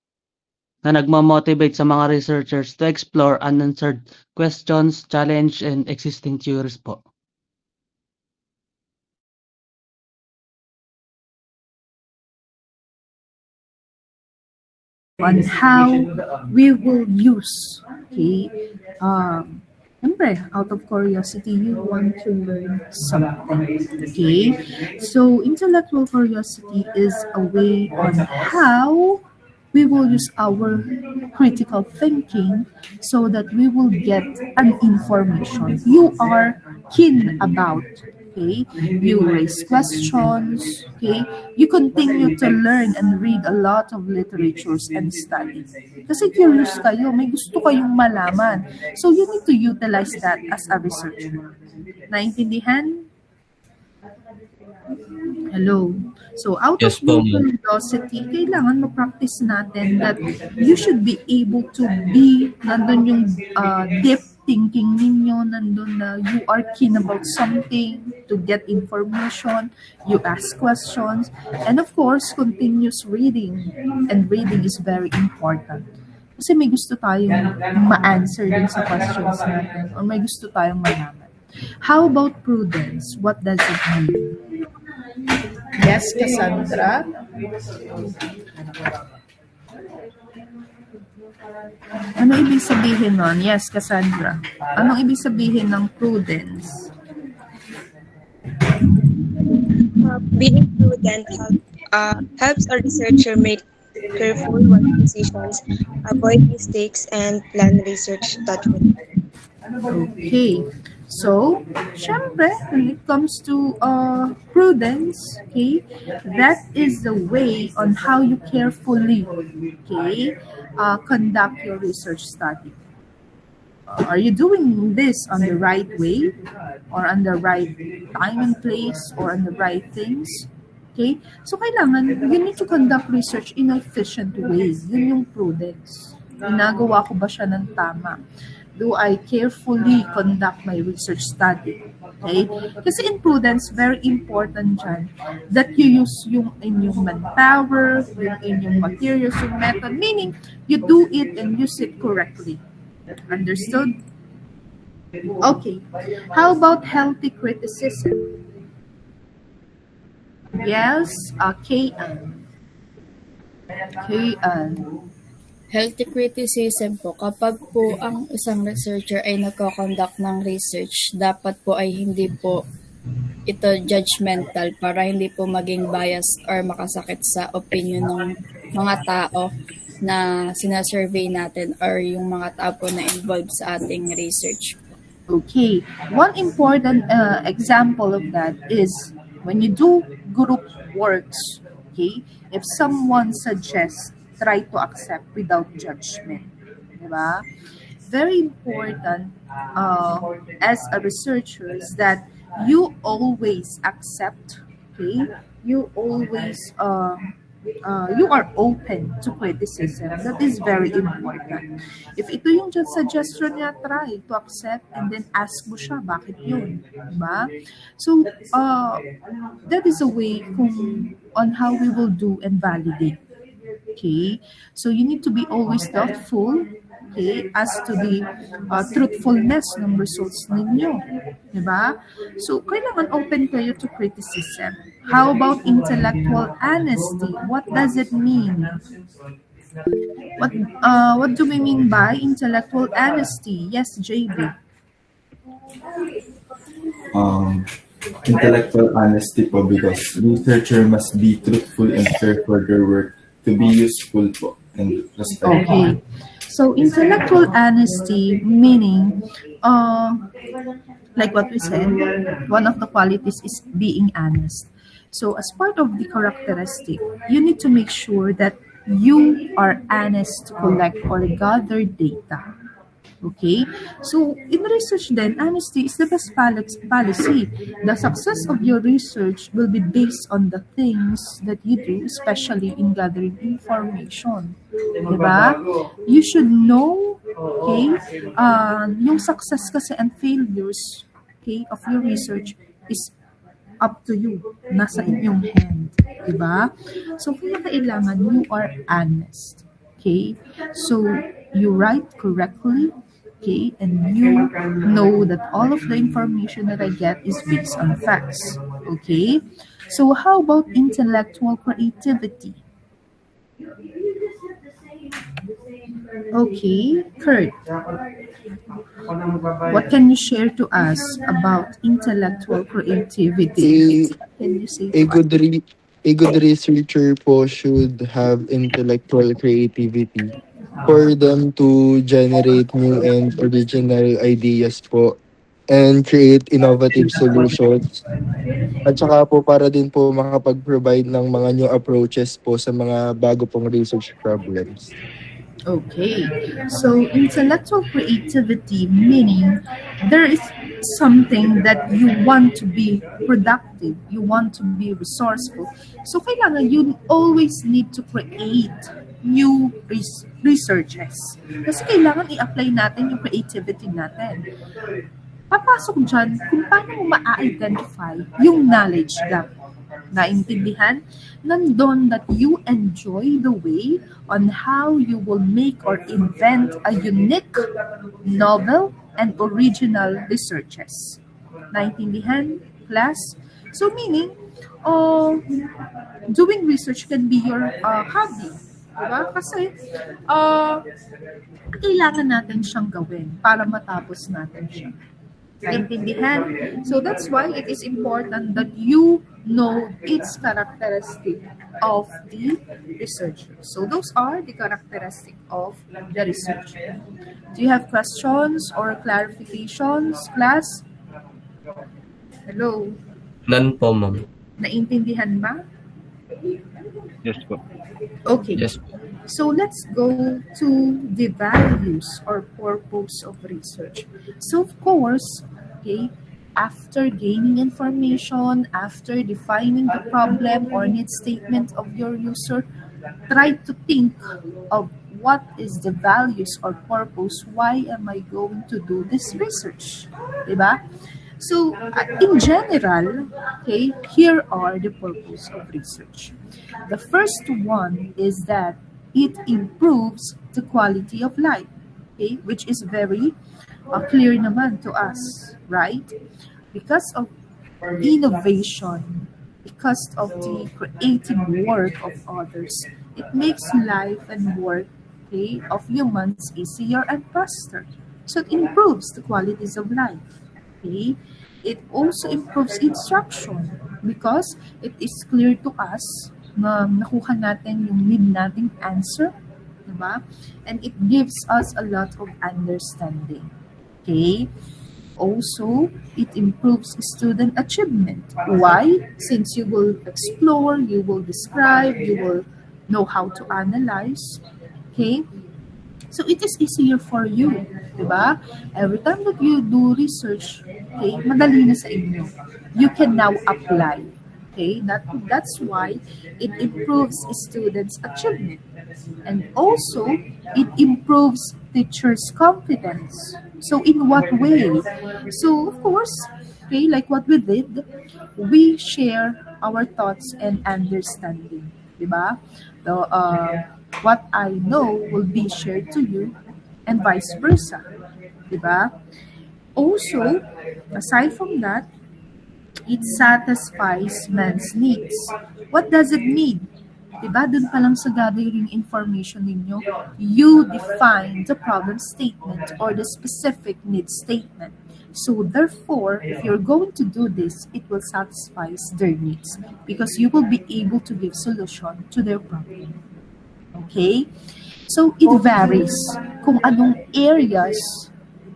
na nagmamotivate sa mga researchers to explore unanswered questions, challenge, and existing theories po. On how we will use, okay, siyempre, out of curiosity, you want to learn something, okay? So, intellectual curiosity is a way on how we will use our critical thinking so that we will get an information you are keen about, okay? You raise questions, okay? You continue to learn and read a lot of literatures and study. Kasi curious kayo, may gusto kayong malaman. So you need to utilize that as a researcher. Naintindihan? Hello. So out Yes, of curiosity, kailangan ma-practice natin that you should be able to be, nandun yung deep thinking ninyo, nandun na you are keen about something, to get information, you ask questions, and of course, continuous reading. And reading is very important. Kasi may gusto tayong ma-answer din sa questions natin, or may gusto tayong malaman. How about prudence? What does it mean? Yes, Cassandra? Ano ibig sabihin nun? Yes, Cassandra. Anong ibig sabihin ng prudence? Being prudent helps a researcher make careful work decisions, avoid mistakes, and plan research thoughtfully. Okay. So, syempre, when it comes to prudence, okay, that is the way on how you carefully, okay, conduct your research study. Are you doing this on the right way, or on the right time and place, or on the right things? Okay? So, kailangan, you need to conduct research in an efficient way. Yun yung prudence. Ginagawa ko ba siya ng tama? Do I carefully conduct my research study? Okay? Kasi in prudence, very important dyan that you use yung inyong manpower, yung inyong materials, yung method, meaning you do it and use it correctly. Understood? Okay. How about healthy criticism? Yes, K.N. Healthy criticism po, kapag po ang isang researcher ay nagko-conduct ng research, dapat po ay hindi po ito judgmental para hindi po maging bias or makasakit sa opinion ng mga tao na sinasurvey natin or yung mga tao po na involved sa ating research. Okay, one important example of that is when you do group works, okay, if someone suggests, try to accept without judgment, diba? Very important as a researcher is that you always accept, okay, you always you are open to criticism. That is very important. If ito yung just suggestion niya, try to accept and then ask mo siya, bakit yun? Diba? So, that is a way on how we will do and validate. Okay? So, you need to be always thoughtful, okay, as to the truthfulness ng results ninyo. Diba? So, kailangan open kayo to criticism. How about intellectual honesty? What does it mean? What do we mean by intellectual honesty? Yes, JB. Intellectual honesty po because researcher must be truthful and fair for their work to be useful po and respectful. Okay. So intellectual honesty meaning, like what we said, one of the qualities is being honest. So as part of the characteristic, you need to make sure that you are honest to collect or gather data. Okay? So in research then, honesty is the best policy. The success of your research will be based on the things that you do, especially in gathering information. Diba? You should know, okay, yung success kasi and failures, okay, of your research is up to you. Nasa inyong hand. Diba? So, kaya kailangan you are honest. Okay? So, you write correctly. Okay? And you know that all of the information that I get is based on facts. Okay? So, how about intellectual creativity? Okay, Kurt. What can you share to us about intellectual creativity? Can you say A good researcher po should have intellectual creativity for them to generate new and original ideas po and create innovative solutions. At saka po para din po makapag-provide ng mga new approaches po sa mga bago pong research problems. Okay, so intellectual creativity meaning there is something that you want to be productive, you want to be resourceful. So kailangan you always need to create new researches. Kasi kailangan i-apply natin yung creativity natin. Papasok dyan kung paano mo ma-identify yung knowledge gap. Naintindihan? Nandun that you enjoy the way on how you will make or invent a unique, novel, and original researches. Naintindihan, class? So meaning, doing research can be your hobby. Diba? Kasi, kailangan natin siyang gawin para matapos natin siya. Naintindihan? So that's why it is important that you know its characteristic of the researcher. So those are the characteristic of the researcher. Do you have questions or clarifications, class? Hello? None po, ma'am. Naintindihan ba? Yes po. Okay. Yes. So let's go to the values or purpose of research. So of course, okay, after gaining information, after defining the problem or need statement of your user, try to think of what is the values or purpose. Why am I going to do this research? Diba? So in general, okay, here are the purpose of research. The first one is that it improves the quality of life, okay, which is very clear naman to us, right? Because of innovation, because of the creative work of others, it makes life and work, okay, of humans easier and faster. So it improves the qualities of life. Okay? It also improves instruction because it is clear to us na nakuha natin yung need nating answer, diba? And it gives us a lot of understanding. Okay? Also, it improves student achievement. Why? Since you will explore, you will describe, you will know how to analyze. Okay? So it is easier for you, diba? Every time that you do research, okay, madali na sa inyo. You can now apply. Okay? That's why it improves students' achievement. And also, it improves teachers' confidence. So in what way? So of course, okay, like what we did, we share our thoughts and understanding, diba? So, what I know will be shared to you and vice versa, diba? Also, aside from that, it satisfies man's needs. What does it mean? Diba, dun pa lang sa gathering information ninyo, you define the problem statement or the specific need statement. So therefore, if you're going to do this, it will satisfy their needs because you will be able to give solution to their problem. Okay? So it varies kung anong areas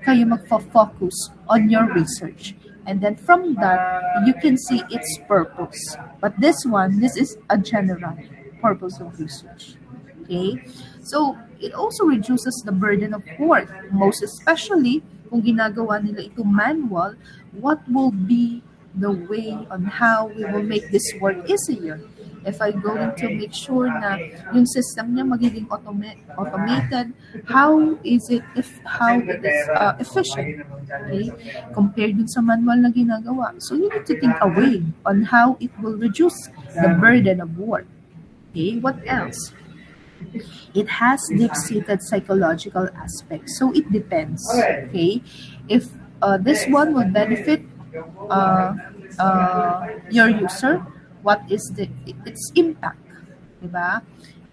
kayo magfo-focus on your research. And then from that, you can see its purpose. But this is a general purpose of research. Okay? So, it also reduces the burden of work. Most especially, kung ginagawa nila itong manual, what will be the way on how we will make this work easier? If I'm going to make sure na yung system niya magiging automated, how is it efficient? Okay? Compared dun sa manual na ginagawa. So you need to think a way on how it will reduce the burden of work. Okay, what else? It has deep-seated psychological aspects. So it depends. Okay, if this one will benefit your user, what is its impact, diba?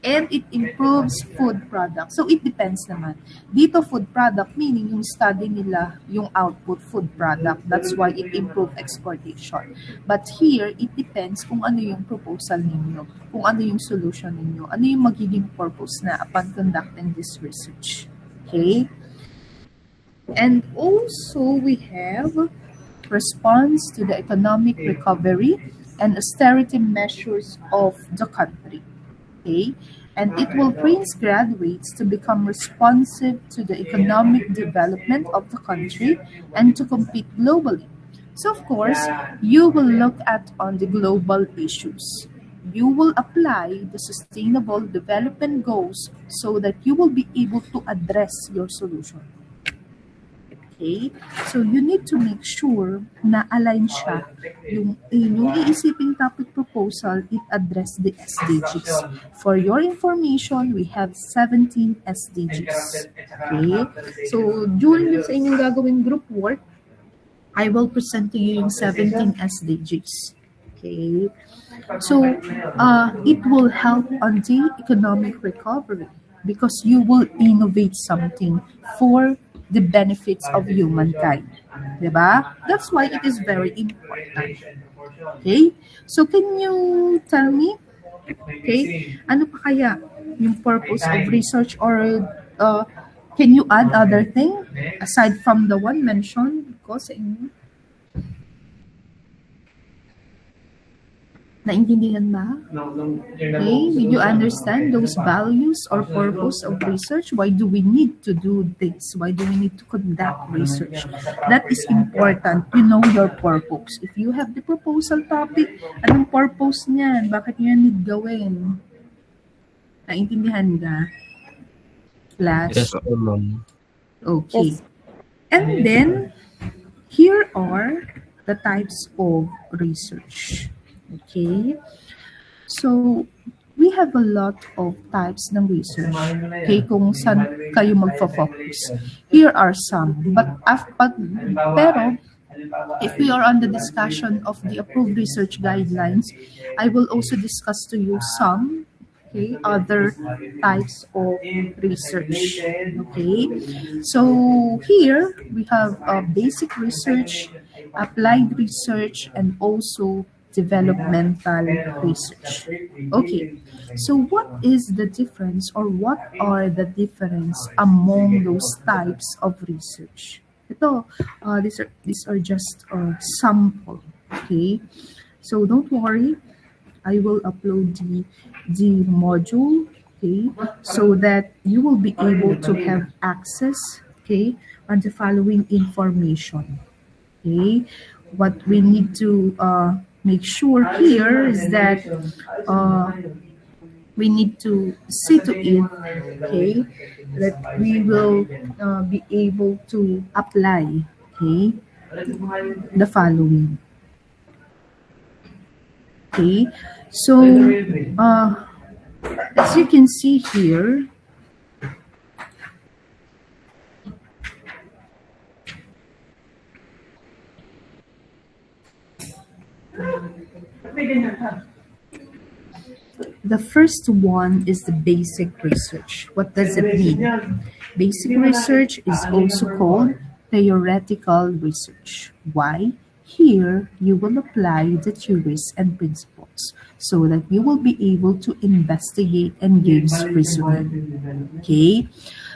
And it improves food product. So it depends naman. Dito food product meaning yung study nila yung output food product. That's why it improved exportation. But here it depends kung ano yung proposal ninyo, kung ano yung solution ninyo, ano yung magiging purpose na upon conducting this research. Okay? And also we have response to the economic recovery and austerity measures of the country. Okay? And it will train graduates to become responsive to the economic development of the country and to compete globally. So of course, you will look at on the global issues. You will apply the sustainable development goals so that you will be able to address your solution. Okay? So, you need to make sure na align siya. Yung iisiping topic proposal, it address the SDGs. For your information, we have 17 SDGs. Okay? So, during sa inyong gagawing group work, I will present to you yung 17 SDGs. Okay? So, it will help on the economic recovery because you will innovate something for the benefits of humankind. Diba? That's why it is very important. Okay? So, can you tell me, okay, ano pa kaya yung purpose of research or can you add other thing aside from the one mentioned ko sa inyo? Naintindihan ba? Okay, did you understand those values or purpose of research? Why do we need to do this? Why do we need to conduct research? That is important. You know your purpose. If you have the proposal topic, anong purpose niyan? Bakit niya need gawin? Naintindihan ka? Class? Yes, ma'am. Okay. And then, here are the types of research. Okay, so we have a lot of types ng research. Okay, kung saan kayo magfo-focus. Here are some, pero if we are on the discussion of the approved research guidelines, I will also discuss to you some other types of research. Okay, so here we have basic research, applied research, and also developmental research. Okay, so what is the difference, or what are the difference among those types of research? Ito, these are just sample. Okay, so don't worry, I will upload the module, okay, so that you will be able to have access, okay, on the following information. Okay, what we need to make sure here is that we need to see to it, okay, that we will be able to apply, okay, the following. Okay, so as you can see here, the first one is the basic research. What does it mean? Basic research is also called theoretical research. Why? Here, you will apply the theories and principles so that you will be able to investigate and give reasoning. Okay?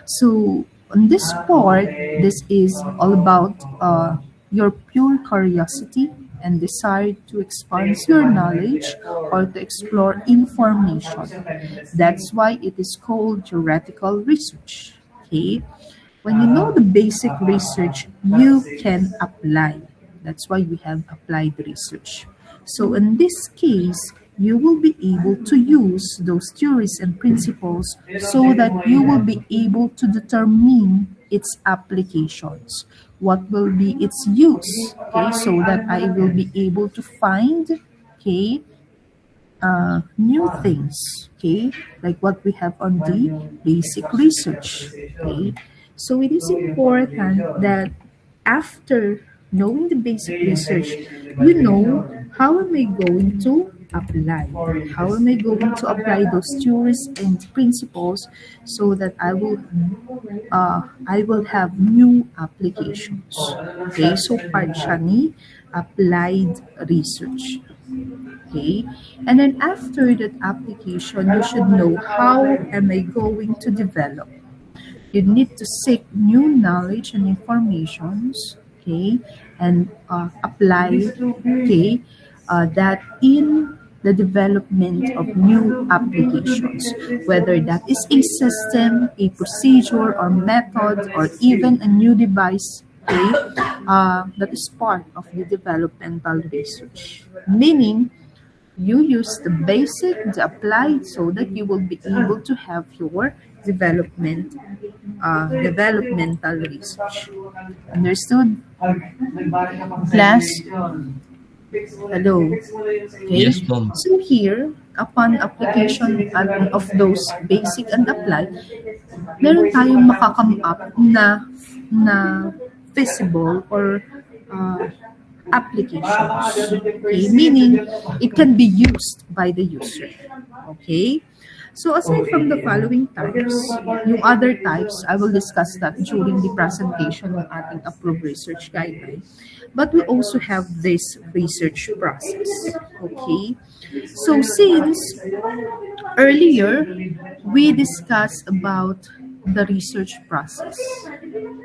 So, on this part, this is all about your pure curiosity and desire to expand your knowledge or to explore information. That's why it is called theoretical research. Okay? When you know the basic research, you can apply. That's why we have applied research. So in this case, you will be able to use those theories and principles so that you will be able to determine its applications. What will be its use, okay, so that I will be able to find, okay, new things, okay, like what we have on the basic research, okay. So it is important that after knowing the basic research, you know how am I going to apply? How am I going to apply those theories and principles so that I will have new applications? Okay, so part siya ni applied research. Okay, and then after that application, you should know how am I going to develop. You need to seek new knowledge and informations, okay, and apply, okay, that in the development of new applications, whether that is a system, a procedure, or method, or even a new device, okay, that is part of the developmental research. Meaning, you use the basic, the applied, so that you will be able to have your developmental research. Understood? Class? Hello. Okay. Yes, ma'am. So here, upon application of those basic and applied, meron tayong makakam up na feasible or applications. Okay? Meaning, it can be used by the user. Okay? So aside from the following types, yung other types, I will discuss that during the presentation ng ating approved research guideline. But we also have this research process. Okay? So since earlier, we discussed about the research process.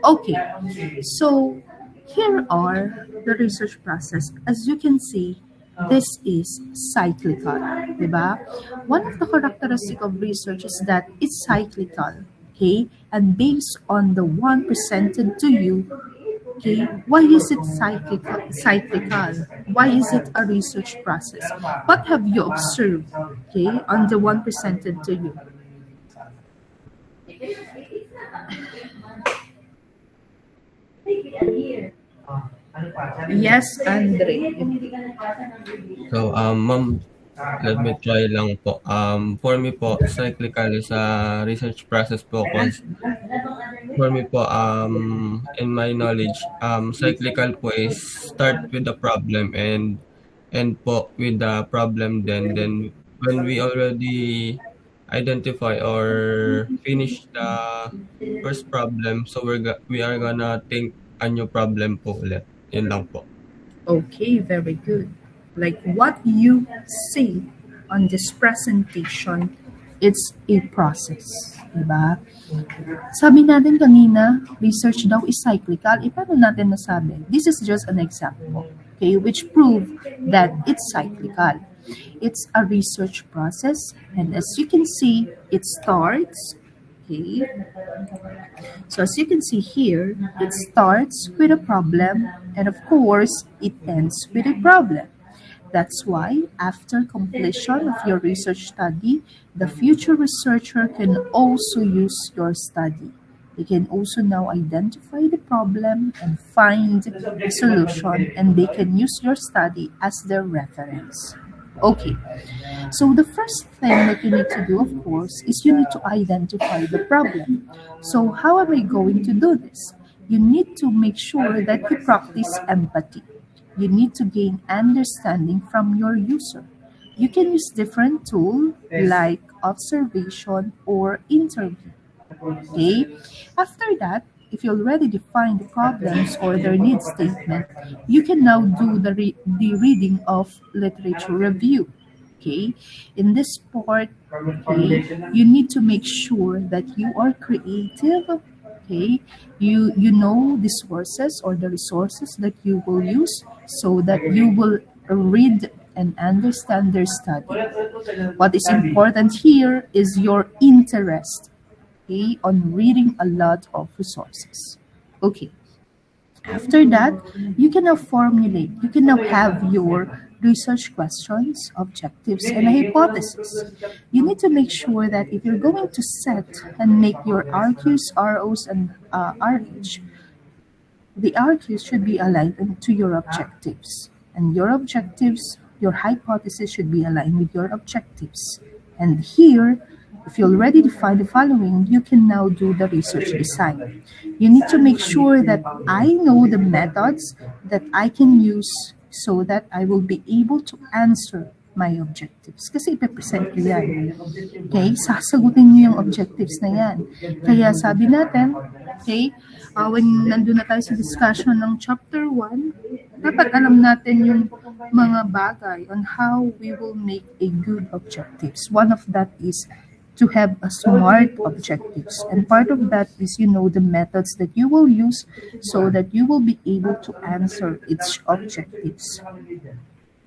Okay, so here are the research process. As you can see, this is cyclical, diba? One of the characteristics of research is that it's cyclical, okay? And based on the one presented to you, okay, why is it cyclical? Why is it a research process? What have you observed, okay, on the one presented to you? Yes, Andre. So, ma'am, let me try lang po. For me po, cyclical is a research process po. For me po, in my knowledge, cyclical po is start with the problem and end po with the problem. Then when we already identify or finish the first problem, so we are gonna think a new problem po ulit. Yun lang po. Okay, very good. Like what you see on this presentation, it's a process. Diba? Sabi natin kanina, research daw is cyclical. Paano natin nasabi? This is just an example, okay, which prove that it's cyclical. It's a research process, and as you can see, it starts, okay. So as you can see here, it starts with a problem, and of course, it ends with a problem. That's why, after completion of your research study, the future researcher can also use your study. They can also now identify the problem and find a solution, and they can use your study as their reference. Okay, so the first thing that you need to do, of course, is you need to identify the problem. So how am I going to do this? You need to make sure that you practice empathy. You need to gain understanding from your user. You can use different tools like observation or interview. Okay? After that, if you already define the problems or their need statement, you can now do the reading of literature review. Okay? In this part, okay, you need to make sure that you are creative. Okay, you know the sources or the resources that you will use so that you will read and understand their study. What is important here is your interest, okay, on reading a lot of resources. Okay, after that, you can now formulate, you can now have your research questions, objectives, and a hypothesis. You need to make sure that if you're going to set and make your RQs, ROs, and RH, the RQs should be aligned to your objectives. And your objectives, your hypothesis should be aligned with your objectives. And here, if you already define the following, you can now do the research design. You need to make sure that I know the methods that I can use so that I will be able to answer my objectives. Kasi ipipresent ko yan. Okay? Sasagutin niyo yung objectives na yan. Kaya sabi natin, okay, when nandun na tayo sa discussion ng chapter 1, dapat alam natin yung mga bagay on how we will make a good objectives. One of that is to have a smart objectives. And part of that is, you know, the methods that you will use so that you will be able to answer its objectives.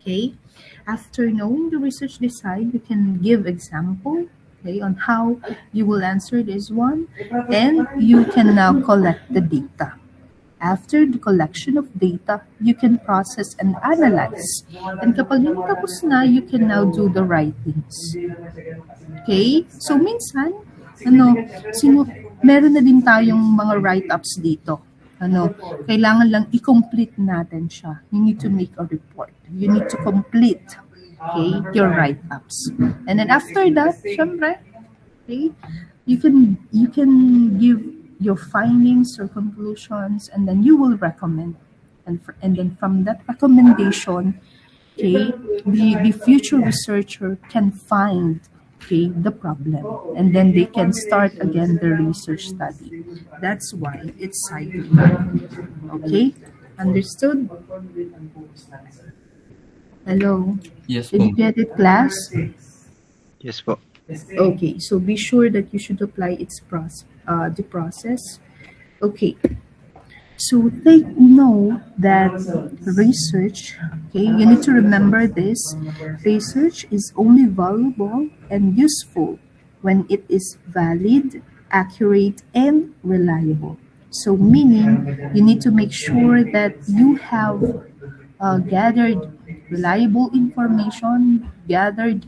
Okay? After knowing the research design, you can give example, okay, on how you will answer this one, and you can now collect the data. After the collection of data, you can process and analyze. And kapag natapos na, you can now do the writings. Okay? So, minsan, meron na din tayong mga write-ups dito. Kailangan lang i-complete natin siya. You need to make a report. You need to complete, okay, your write-ups. And then after that, syempre, okay, you can give your findings or conclusions, and then you will recommend. And then from that recommendation, okay, the future researcher can find, okay, the problem, and then they can start again the research study. That's why it's cyclical. Okay, understood? Hello. Yes, Did you get it, class? Yes po. Okay, so be sure that you should apply the process. Okay, so take note that research, okay, you need to remember this, research is only valuable and useful when it is valid, accurate, and reliable. So meaning, you need to make sure that you have gathered reliable information, gathered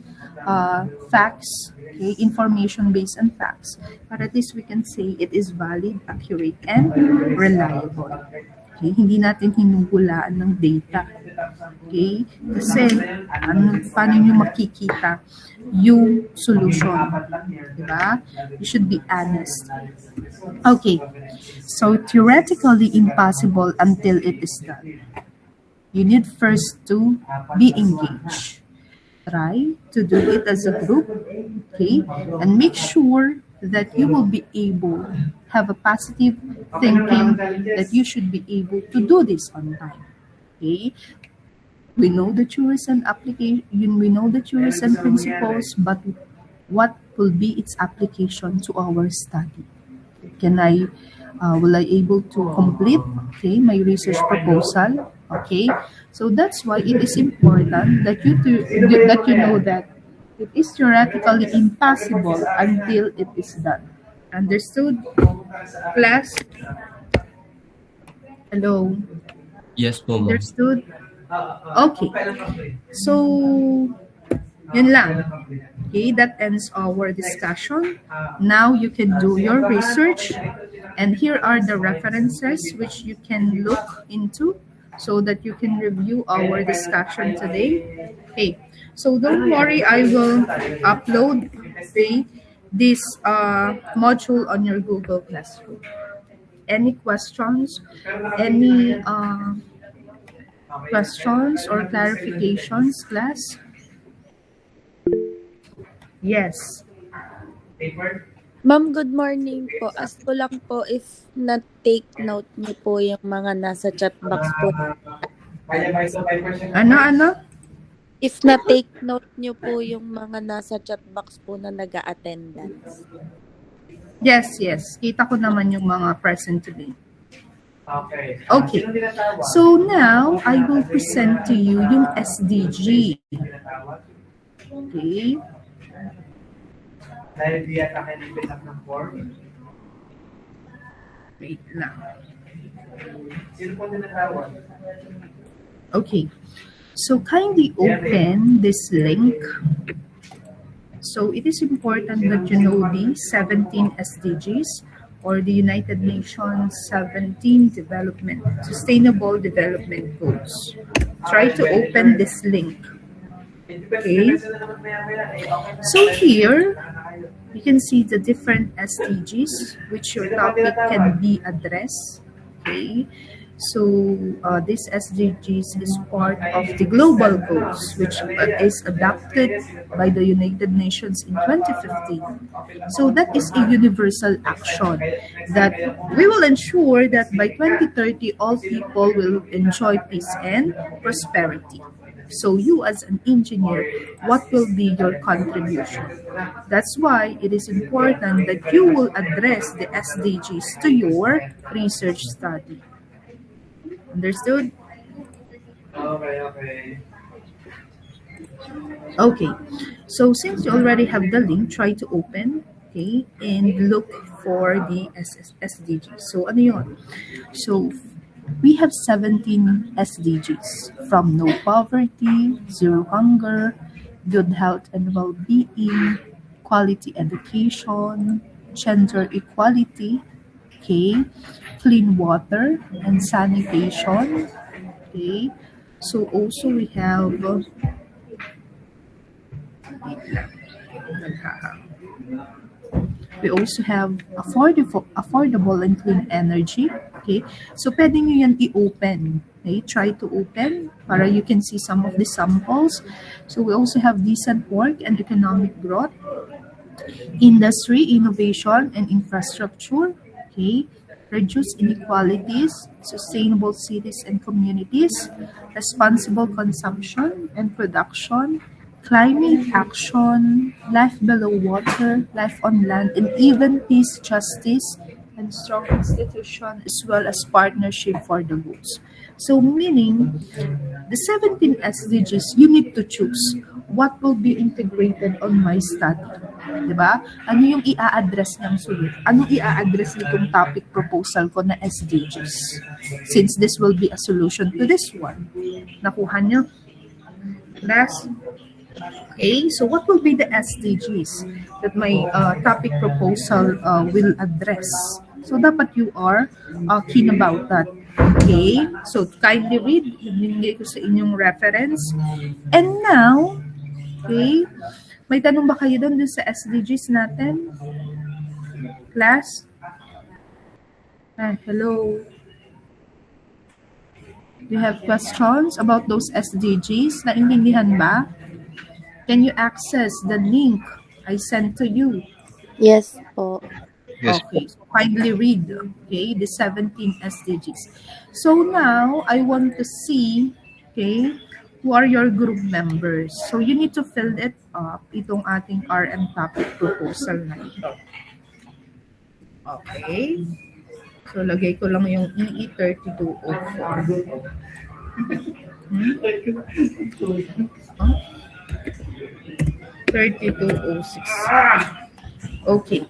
facts, okay, information based on facts. But at least we can say it is valid, accurate, and reliable. Okay, hindi natin hinuhulaan ng data. Okay? Kasi, paano nyo makikita yung solution? Diba? You should be honest. Okay. So, theoretically impossible until it is done. You need first to be engaged. Try to do it as a group, okay? And make sure that you will be able to have a positive thinking that you should be able to do this on time, okay? We know the theories and application. We know the theories and principles, but what will be its application to our study? Will I able to complete, okay, my research proposal? Okay, so that's why it is important that you know that it is theoretically impossible until it is done. Understood, class? Hello. Yes po, ma'am. Understood? Okay. So, yun lang. Okay, that ends our discussion. Now you can do your research, and here are the references which you can look into so that you can review our discussion today. Okay, so don't worry, I will upload this module on your Google Classroom. Any questions? Any questions or clarifications, class? Yes. Ma'am, good morning po. Ask ko lang po if na-take note niyo po yung mga nasa chat box po. Ano? If na-take note niyo po yung mga nasa chat box po na nag-a-attendance. Yes. Kita ko naman yung mga present today. Okay. So now, I will present to you yung SDG. Okay. Dahil di yata kayo nipin up ng form. Wait lang. Sino po ninatawag? Okay. So kindly open this link. So it is important that you know the 17 SDGs or the United Nations 17 Sustainable Development Goals. Try to open this link. Okay. So here, you can see the different SDGs which your topic can be addressed. Okay. So this SDGs is part of the global goals which is adopted by the United Nations in 2015. So that is a universal action that we will ensure that by 2030 all people will enjoy peace and prosperity. So you as an engineer, what will be your contribution? That's why it is important that you will address the SDGs to your research study. Understood? Okay. So since you already have the link, try to open, okay, and look for the SDGs. So ano yun? So we have 17 SDGs from no poverty, zero hunger, good health and well-being, quality education, gender equality, okay, clean water and sanitation, okay. So also we have affordable and clean energy. Okay, so pwede nyo yan i-open. Okay, try to open para you can see some of the samples. So we also have decent work and economic growth, industry, innovation, and infrastructure. Okay, reduce inequalities, sustainable cities and communities, responsible consumption and production, climate action, life below water, life on land, and even peace, justice, and strong institution, as well as partnership for the goals. So meaning, the 17 SDGs, you need to choose what will be integrated on my study. Diba? Ano yung i-a-address niyang sulit? Anong i-a-address nitong topic proposal ko na SDGs? Since this will be a solution to this one. Nakuha niyo? Class? Okay, so what will be the SDGs that my topic proposal will address? So dapat you are keen about that. Okay, so kindly read. Ibigay ko sa inyong reference. And now, okay, may tanong ba kayo doon sa SDGs natin? Class? Hello? Do you have questions about those SDGs? Naintindihan ba? Can you access the link I sent to you? Yes po. Yes. Okay, so kindly read, okay, the 17 SDGs. So now, I want to see, okay, Who are your group members? So you need to fill it up, itong ating RM topic proposal na ito. Okay. So lagay ko lang yung EE 3204. 3206. Okay.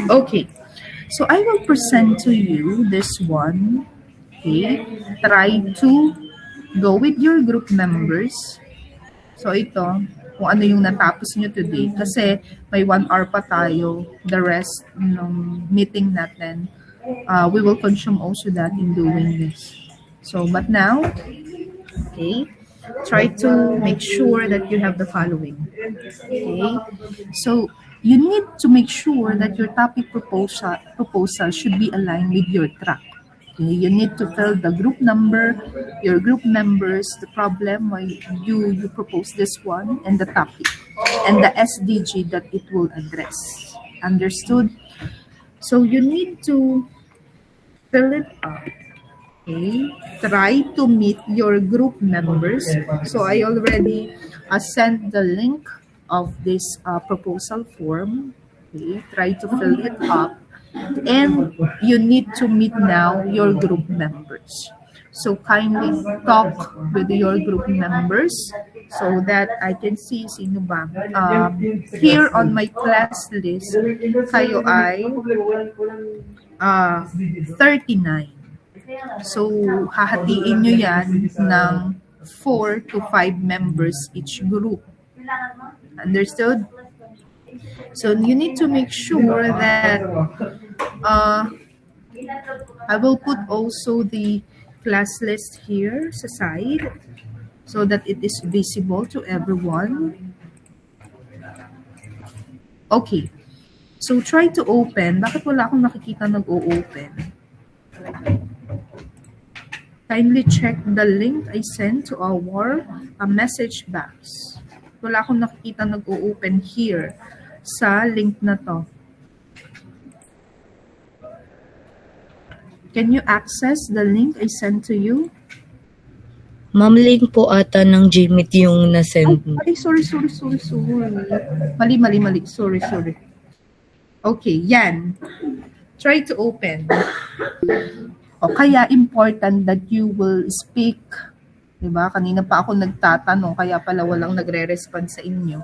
Okay, so I will present to you this one. Okay, try to go with your group members. So ito, kung ano yung natapos nyo today. Kasi may 1 hour pa tayo. The rest ng meeting natin, we will consume also that in doing this. So, but now, okay, try to make sure that you have the following. Okay, so you need to make sure that your topic proposal should be aligned with your track. Okay, you need to fill the group number, your group members, the problem why you propose this one, and the topic, and the SDG that it will address. Understood? So you need to fill it up. Okay, try to meet your group members. So I already sent the link of this proposal form. Okay, try to fill it up, and you need to meet now your group members. So kindly talk with your group members so that I can see sino ba. Here on my class list, kayo ay 39. So, hahatiin nyo yan ng 4 to 5 members each group. Understood? So, you need to make sure that I will put also the class list here sa side so that it is visible to everyone. Okay. So, try to open. Bakit wala akong nakikita nag-o-open? Kindly check the link I sent to our message box. Wala akong nakikita nag-o-open here sa link na to. Can you access the link I sent to you? Ma'am, link po ata ng Gmeet yung na-send mo. Ay, sorry. Mali. Sorry. Okay, yan. Try to open. O kaya important that you will speak. Diba? Kanina pa ako nagtatanong, kaya pala walang nagre-respond sa inyo.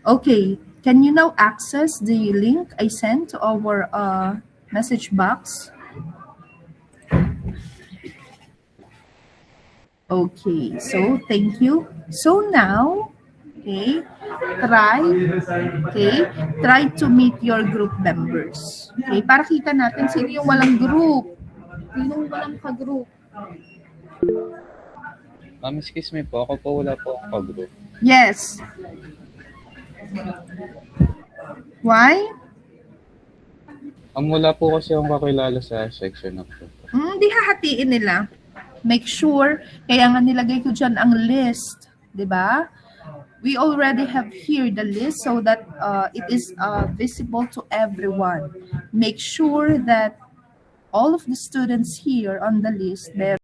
Okay, can you now access the link I sent to our message box? Okay, so thank you. So now, try to meet your group members. Okay, para kita natin sino yung walang group. Sino yung walang ka-group. Excuse me po, ako po wala po akong ka-group. Yes. Why? Wala po kasi akong kakilala sa section na po. Di hahatiin nila. Make sure, kaya nga nilagay ko dyan ang list. Diba? We already have here the list so that it is visible to everyone. Make sure that all of the students here on the list,